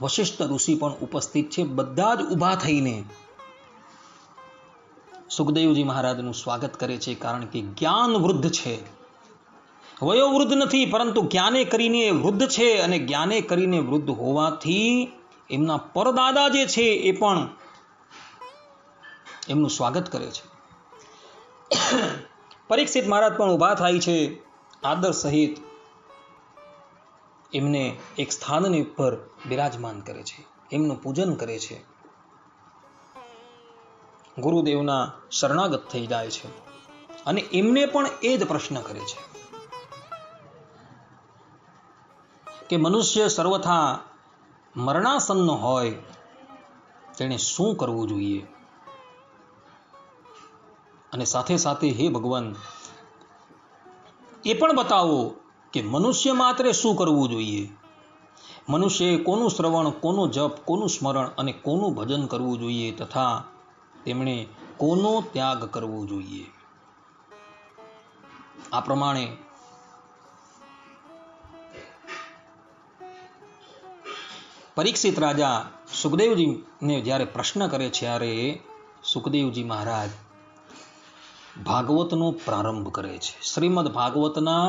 વશિષ્ઠ ઋષિ પણ ઉપસ્થિત છે. બધા જ ઊભા થઈને સુખદેવજી મહારાજનું સ્વાગત કરે છે, કારણ કે જ્ઞાન વૃદ્ધ છે, વયોવૃદ્ધ નથી, પરંતુ જ્ઞાને કરીને વૃદ્ધ છે અને જ્ઞાને કરીને વૃદ્ધ હોવાથી એમના પરદાદા જે છે એ પણ એમનું સ્વાગત કરે છે. પરીક્ષિત મહારાજ પણ ઊભા થાય છે, આદર સહિત એમને એક સ્થાનની ઉપર બિરાજમાન કરે છે, એમનું પૂજન કરે છે, ગુરુદેવના શરણાગત થઈ જાય છે અને એમને પણ એ જ પ્રશ્ન કરે છે કે મનુષ્ય સર્વથા મરણાસન્ન હોય તેણે શું કરવું જોઈએ. અને સાથે સાથે હે ભગવાન, એ પણ બતાવો કે મનુષ્ય માત્રે શું કરવું જોઈએ. મનુષ્યએ કોનું શ્રવણ, કોનું જપ, કોનું સ્મરણ અને કોનું ભજન કરવું જોઈએ તથા તેમણે કોનો ત્યાગ કરવો જોઈએ. આ પ્રમાણે પરીક્ષિત રાજા સુખદેવજીને જ્યારે પ્રશ્ન કરે છે ત્યારે સુખદેવજી મહારાજ ભાગવતનો પ્રારંભ કરે છે. શ્રીમદ ભાગવતના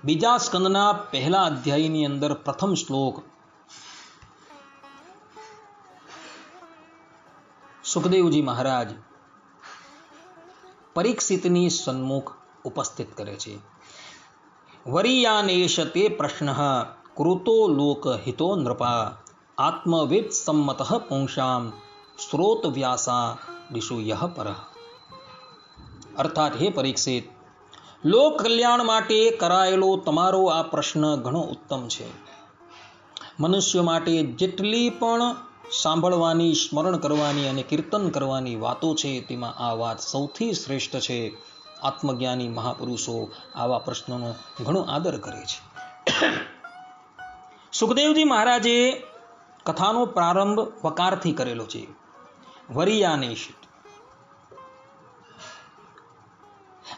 બીજા સ્કંદના પહેલા અધ્યાયની અંદર પ્રથમ શ્લોક સુખદેવજી મહારાજ પરીક્ષિતની સન્મુખ ઉપસ્થિત કરે છે. વરિયાનેશ તે પ્રશ્ન કૃતો લોક હિતો નૃપા આત્મવેદ સંમત પુંસામ સ્રોત વ્યાસા દિશુ યહ પર. અર્થાત, હે પરીક્ષિત, લોક કલ્યાણ માટે કરાયેલો તમારો આ પ્રશ્ન ઘણો ઉત્તમ છે. મનુષ્ય માટે જેટલી પણ સાંભળવાની, સ્મરણ કરવાની અને કીર્તન કરવાની વાતો છે, તેમાં આ વાત સૌથી શ્રેષ્ઠ છે. આત્મજ્ઞાની મહાપુરુષો આવા પ્રશ્નોનો ઘણો આદર કરે છે. સુખદેવજી મહારાજે કથાનો પ્રારંભ વકારથી કરેલો છે. વરિયાનેશ.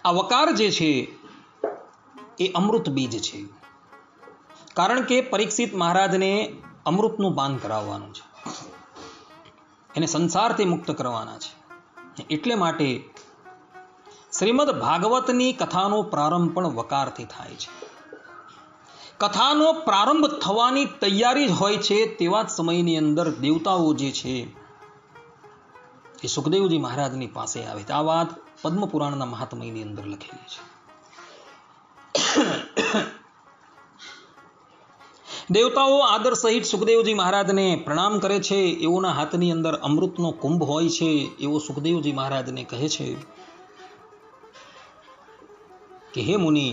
આ વકાર જે છે એ અમૃત બીજ છે. કારણ કે પરીક્ષિત મહારાજને અમૃતનું પાન કરાવવાનું છે, એને સંસારથી મુક્ત કરવાના છે. એટલે માટે શ્રીમદ ભાગવતની કથાનો પ્રારંભ પણ વકારથી થાય છે. કથાનો પ્રારંભ થવાની તૈયારી જ હોય છે, તેવા જ સમયની અંદર દેવતાઓ જે છે એ સુખદેવજી મહારાજની પાસે આવે છે. આ વાત પદ્મ પુરાણના મહાત્મ્યની અંદર લખેલી છે. દેવતાઓ આદર સહિત સુખદેવજી મહારાજને પ્રણામ કરે છે. એઓના હાથની અંદર અમૃતનો કુંભ હોય છે. એવો સુખદેવજી મહારાજને કહે છે કે હે મુનિ,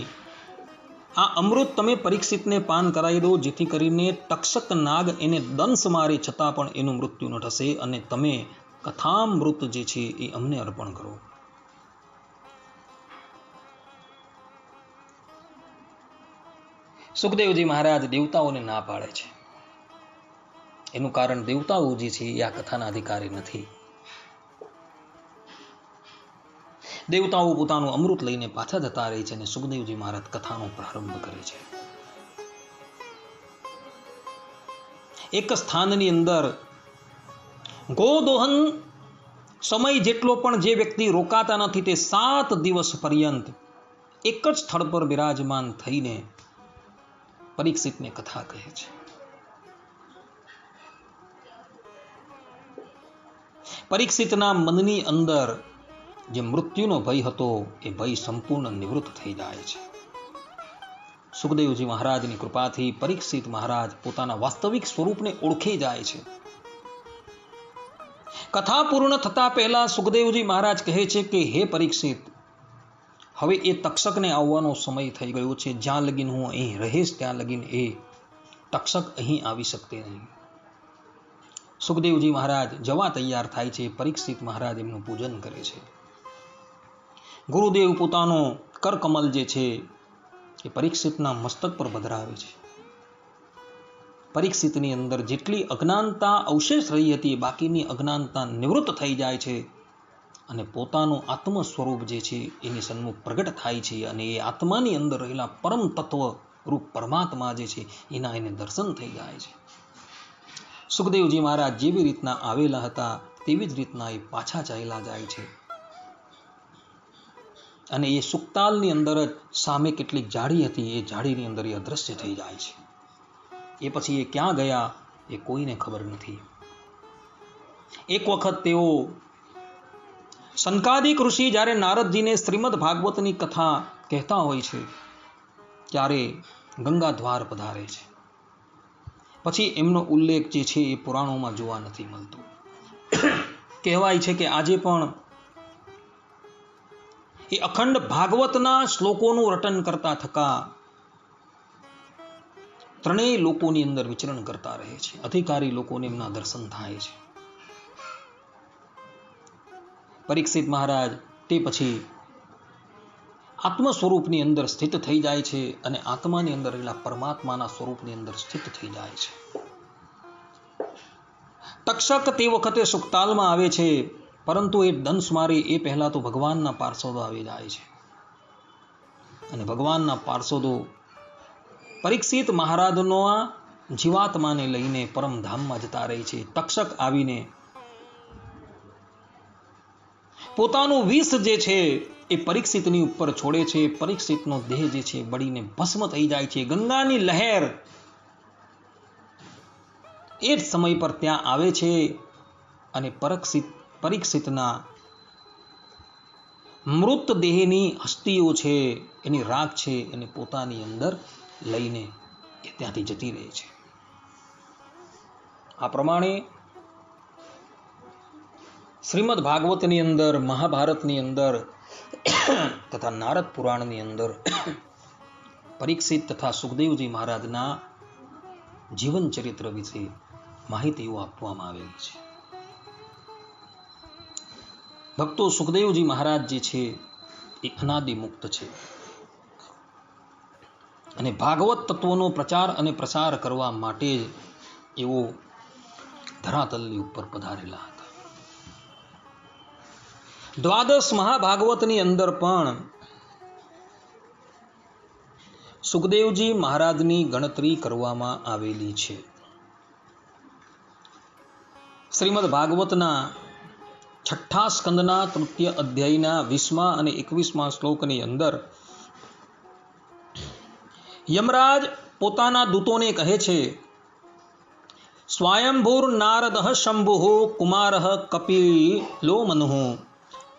આ અમૃત તમે પરીક્ષિતને પાન કરાવી દો, જેથી કરીને તક્ષક નાગ એને દંશ મારે છતાં પણ એનું મૃત્યુ ન થશે, અને તમે કથામૃત જે છે એ અમને અર્પણ કરો. સુખદેવજી મહારાજ દેવતાઓને ના પાડે છે. એનું કારણ દેવતાઓ જે છે એ આ કથાના અધિકારી નથી. દેવતાઓ પોતાનું અમૃત લઈને પાછા જતા રહે છે અને સુખદેવજી મહારાજ કથાનો પ્રારંભ કરે છે. એક સ્થાનની અંદર ગોદોહન સમય જેટલો પણ જે વ્યક્તિ રોકાતા નથી, તે 7 દિવસ પર્યંત એક જ સ્થળ પર બિરાજમાન થઈને પરીક્ષિતને કથા કહે છે. પરીક્ષિતના મનની અંદર જે મૃત્યુનો ભય હતો, એ ભય સંપૂર્ણ નિવૃત્ત થઈ જાય છે. સુખદેવજી મહારાજની કૃપાથી પરીક્ષિત મહારાજ પોતાના વાસ્તવિક સ્વરૂપને ઓળખી જાય છે. કથા પૂર્ણ થતા પહેલા સુખદેવજી મહારાજ કહે છે કે હે પરીક્ષિત, હવે એ તક્ષકને આવવાનો સમય થઈ ગયો છે. જ્યાં લગીન હું અહીં રહીશ ત્યાં લગીન એ તક્ષક અહીં આવી શકતે નહીં. સુખદેવજી મહારાજ જવા તૈયાર થાય છે. પરીક્ષિત મહારાજ એમનું પૂજન કરે છે. ગુરુદેવ પોતાનો કરકમલ જે છે એ પરીક્ષિતના મસ્તક પર પધરાવે છે. પરીક્ષિતની અંદર જેટલી અજ્ઞાનતા અવશેષ રહી હતી, બાકીની અજ્ઞાનતા નિવૃત્ત થઈ જાય છે અને પોતાનું આત્મ સ્વરૂપ જે છે એની સન્મુખ પ્રગટ થાય છે, અને એ આત્માની અંદર રહેલા પરમ તત્વ રૂપ પરમાત્મા જે છે એના એને દર્શન થઈ જાય છે. સુખદેવજી મહારાજ જેવી રીતના આવેલા હતા તેવી જ રીતના એ પાછા ચાલ્યા જાય છે. અને એ સુક્તાલની અંદર જ સામે કેટલીક ઝાડી હતી, એ ઝાડીની અંદર એ અદ્રશ્ય થઈ જાય છે. એ પછી એ ક્યાં ગયા એ કોઈને ખબર નથી. એક વખત તેઓ સનકાદિક ઋષિ જ્યારે નારદજીને શ્રીમદ ભાગવતની કથા કહેતા હોય છે, ત્યારે ગંગા દ્વાર પધારે છે. પછી એમનો ઉલ્લેખ જે છે એ પુરાણોમાં જોવા નથી મળતો. કહેવાય છે કે આજે પણ એ અખંડ ભાગવતના શ્લોકોનું રટન કરતા થકા ત્રણેય લોકોની અંદર વિચરણ કરતા રહે છે. અધિકારી લોકોને એમના દર્શન થાય છે. પરીક્ષિત મહારાજ તે પછી આત્મ સ્વરૂપની અંદર સ્થિત થઈ જાય છે અને આત્માની અંદર રહેલા પરમાત્માના સ્વરૂપની અંદર સ્થિત થઈ જાય છે. તક્ષક તે વખતે સુક્તાલમાં આવે છે, પરંતુ એ દંશ મારે એ પહેલા તો ભગવાનના પાર્ષદો આવી જાય છે. અને ભગવાનના પાર્ષદો પરીક્ષિત મહારાજનો જીવાત્માને લઈને પરમધામમાં જતા રહે છે. તક્ષક આવીને પોતાનું વિષ જે છે એ પરીક્ષિતની ઉપર છોડે છે. પરીક્ષિતનો દેહ જે છે બળીને ભસ્મ થઈ જાય છે. ગંગાની લહેર એ જ સમય પર ત્યાં આવે છે અને પરીક્ષિતના મૃતદેહની હસ્તીઓ છે, એની રાખ છે, એને પોતાની અંદર લઈને એ ત્યાંથી જતી રહે છે. આ પ્રમાણે શ્રીમદ ભાગવતની અંદર, મહાભારતની અંદર તથા નારદ પુરાણની અંદર પરીક્ષિત તથા સુખદેવજી મહારાજના જીવન ચરિત્ર વિશે માહિતીઓ આપવામાં આવેલી છે. ભક્તો, સુખદેવજી મહારાજ જે છે એ અનાદિ મુક્ત છે અને ભાગવત તત્વનો પ્રચાર અને પ્રસાર કરવા માટે એઓ ધરાતલની ઉપર પધારેલા હતા. દ્વાદશ મહાભાગવતની અંદર પણ સુખદેવજી મહારાજની ગણતરી કરવામાં આવેલી છે. શ્રીમદ ભાગવતના 6ઠ્ઠા સ્કંદના 3ય અધ્યાયના 20મા અને 21મા શ્લોકની અંદર યમરાજ પોતાના દૂતોને કહે છે, સ્વયંભૂર નારદ શંભુ કુમાર કપિલો મનુ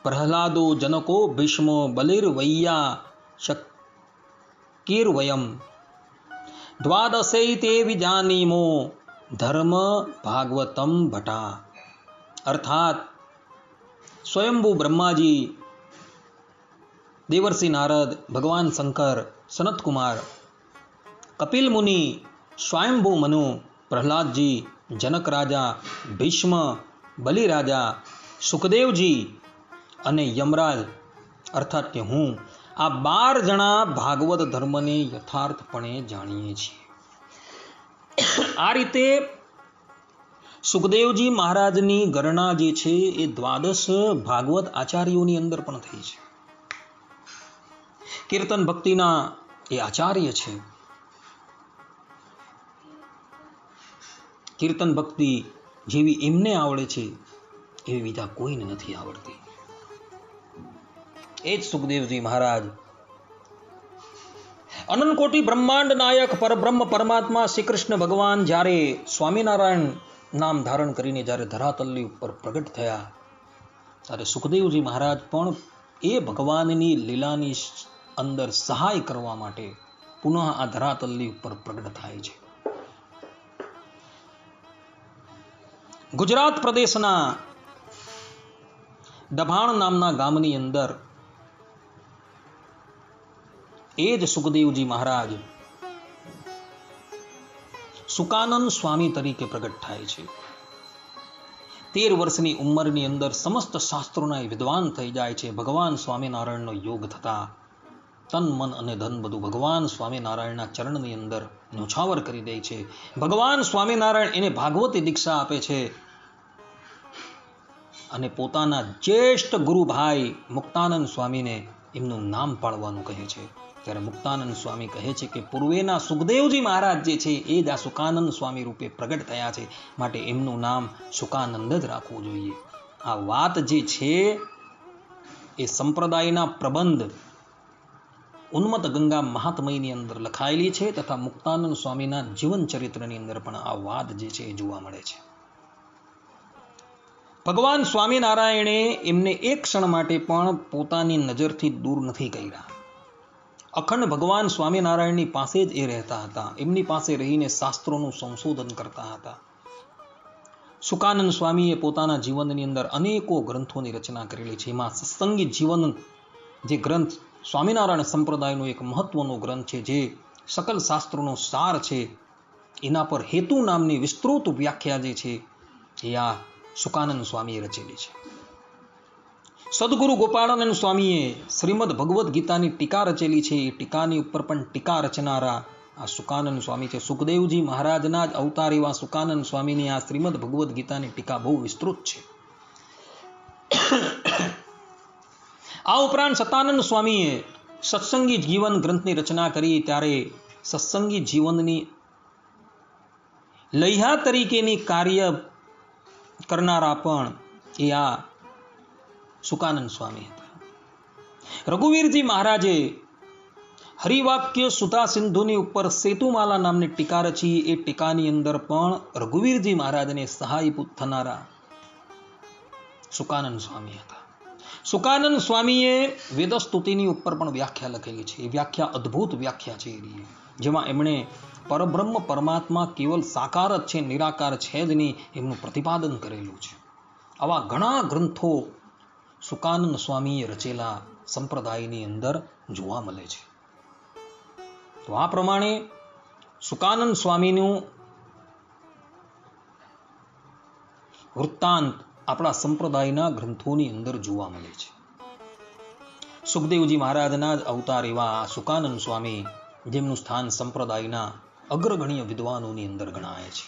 પ્રહલાદો જનકો ભીષ્મો બલિર્વૈયા શક્તિર્વયમ દ્વાદશૈતે વિજાનીમો ધર્મ ભાગવતમ ભટા. અર્થાત સ્વયંભૂ બ્રહ્માજી, દેવર્ષિ નારદ, ભગવાન શંકર, સનતકુમાર, કપિલ મુનિ, સ્વયંભૂ મનુ, પ્રહલાદજી, જનક રાજા, ભીષ્મ, બલિ રાજા, સુખદેવજી અને યમરાજ અર્થાત કે હું, આ 12 જણા ભાગવત ધર્મને યથાર્થપણે જાણીએ છીએ. આ રીતે સુખદેવજી મહારાજની ગણના જે છે એ દ્વાદશ ભાગવત આચાર્યોની અંદર પણ થઈ છે. કીર્તન ભક્તિના એ આચાર્ય છે. કીર્તન ભક્તિ જેવી એમને આવડે છે એવી બીજા કોઈને નથી આવડતી. એ જ સુખદેવજી મહારાજ અનંતકોટી બ્રહ્માંડ નાયક પરબ્રહ્મ પરમાત્મા શ્રી કૃષ્ણ ભગવાન જ્યારે સ્વામિનારાયણ નામ ધારણ કરીને જ્યારે ધરાતલની ઉપર પ્રગટ થયા ત્યારે સુખદેવજી મહારાજ પણ એ ભગવાનની લીલાની અંદર સહાય કરવા માટે પુનઃ આ ધરાતલની ઉપર પ્રગટ થાય છે. ગુજરાત પ્રદેશના દભાણ નામના ગામની અંદર એ જ સુખદેવજી મહારાજ સુકાનંદ સ્વામી તરીકે પ્રગટ થાય છે. 13 વર્ષની ઉંમરની અંદર સમસ્ત શાસ્ત્રોના વિદ્વાન થઈ જાય છે. ભગવાન સ્વામિનારાયણનો યોગ થતા તન મન અને ધન બધું ભગવાન સ્વામિનારાયણના ચરણની અંદર ન્યોછાવર કરી દે છે. ભગવાન સ્વામિનારાયણ એને ભાગવતી દીક્ષા આપે છે અને પોતાના જ્યેષ્ઠ ગુરુભાઈ મુક્તાનંદ સ્વામીને એમનું નામ પાડવાનું કહે છે. ત્યારે મુક્તાનંદ સ્વામી કહે છે કે પૂર્વેના સુખદેવજી મહારાજ જે છે એ જ આ સુકાનંદ સ્વામી રૂપે પ્રગટ થયા છે, માટે એમનું નામ સુકાનંદ જ રાખવું જોઈએ. આ વાત જે છે એ સંપ્રદાયના પ્રબંધ ઉન્મત્ત ગંગા મહાત્મયની અંદર લખાયેલી છે તથા મુક્તાનંદ સ્વામીના જીવન ચરિત્રની અંદર પણ આ વાત જે છે એ જોવા મળે છે. ભગવાન સ્વામિનારાયણે એમને એક ક્ષણ માટે પણ પોતાની નજરથી દૂર નથી કર્યા. અખંડ ભગવાન સ્વામિનારાયણની પાસે જ એ રહેતા હતા. એમની પાસે રહીને શાસ્ત્રોનું સંશોધન કરતા હતા. સુકાનંદ સ્વામીએ પોતાના જીવનની અંદર અનેકો ગ્રંથોની રચના કરેલી છે. એમાં સત્સંગી જીવન જે ગ્રંથ સ્વામિનારાયણ સંપ્રદાયનો એક મહત્વનો ગ્રંથ છે, જે સકલ શાસ્ત્રોનો સાર છે, એના પર હેતુ નામની વિસ્તૃત વ્યાખ્યા જે છે એ આ સુકાનંદ સ્વામીએ રચેલી છે. સદગુરુ ગોપાળાનંદ સ્વામીએ શ્રીમદ ભગવદ્ ગીતાની ટીકા રચેલી છે. એ ટીકાની ઉપર પણ ટીકા રચનારા આ સુકાનંદ સ્વામી છે. સુખદેવજી મહારાજના જ અવતાર એવા સુકાનંદ સ્વામીની આ શ્રીમદ ભગવદ્ ગીતાની ટીકા બહુ વિસ્તૃત છે. આ ઉપરાંત સતાનંદ સ્વામીએ સત્સંગી જીવન ગ્રંથની રચના કરી. ત્યારે સત્સંગી જીવનની લૈહા તરીકેની કાર્ય કરનારા પણ એ આ સુકાનંદ સ્વામી હતા. રઘુવીરજી મહારાજે હરિવાક્ય સુતા સિંધુની ઉપર સેતુમાલા નામની ટીકા રચી. એ ટીકાની અંદર પણ રઘુવીરજી મહારાજને સહાયભૂત થનારા સુકાનંદ સ્વામી હતા. સુકાનંદ સ્વામીએ વેદસ્તુતિની ઉપર પણ વ્યાખ્યા લખેલી છે. એ વ્યાખ્યા અદ્ભુત વ્યાખ્યા છે, જેમાં એમણે પરબ્રહ્મ પરમાત્મા કેવલ સાકાર જ છે, નિરાકાર છે જ નહીં, એમનું પ્રતિપાદન કરેલું છે. આવા ઘણા ગ્રંથો સુકાનંદ સ્વામીએ રચેલા સંપ્રદાયની અંદર જોવા મળે છે. તો આ પ્રમાણે સુકાનંદ સ્વામીનું વૃત્તાંત આપણા સંપ્રદાયના ગ્રંથોની અંદર જોવા મળે છે. સુખદેવજી મહારાજના જ અવતાર એવા સુકાનંદ સ્વામી, જેમનું સ્થાન સંપ્રદાયના અગ્રગણ્ય વિદ્વાનોની અંદર ગણાય છે.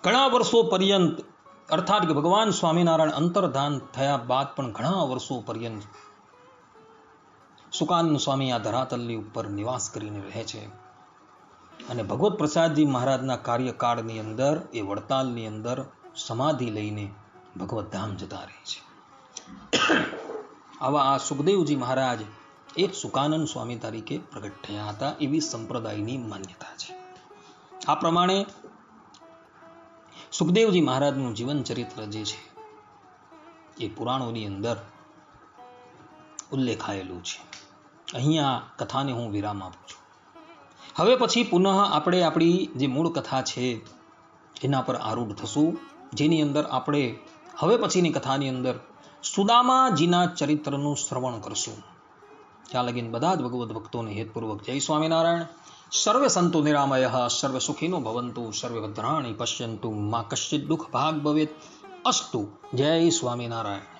ઘણા વર્ષો પર્યંત, અર્થાત કે ભગવાન સ્વામિનારાયણ અંતર્ધાન થયા બાદ પણ ઘણા વર્ષો પર્યંત સુકાનંદ સ્વામી આ ધરાતલની ઉપર નિવાસ કરીને રહે છે. અને ભગવત પ્રસાદજી મહારાજના કાર્યકાળની અંદર એ વડતાલની અંદર સમાધિ લઈને ભગવત ધામ જતા રહે છે. આવા આ સુખદેવજી મહારાજ એ સુકાનંદ સ્વામી તરીકે પ્રગટ થયા હતા, એવી સંપ્રદાયની માન્યતા છે. આ પ્રમાણે સુખદેવજી મહારાજનું જીવન ચરિત્ર જે છે એ પુરાણોની અંદર ઉલ્લેખાયેલું છે. અહીંયા કથાને હું વિરામ આપું છું. હવે પછી પુનઃ આપણે આપણી જે મૂળ કથા છે એના પર આરૂઢ થશું, જેની અંદર આપણે હવે પછીની કથાની અંદર સુદામાજીના ચરિત્રનું શ્રવણ કરશું. ત્યાં લગીન બધા જ ભગવદ્ ભક્તોને હેતપૂર્વક જય સ્વામિનારાયણ. સર્વે સંતો નિરામયઃ, સર્વે સુખીનો ભવંતુ, સર્વે ભદ્રાણી પશ્યંતુ, મા કશ્ચિત દુઃખ ભાગ ભવેત. અસ્તુ. જય સ્વામિનારાયણ.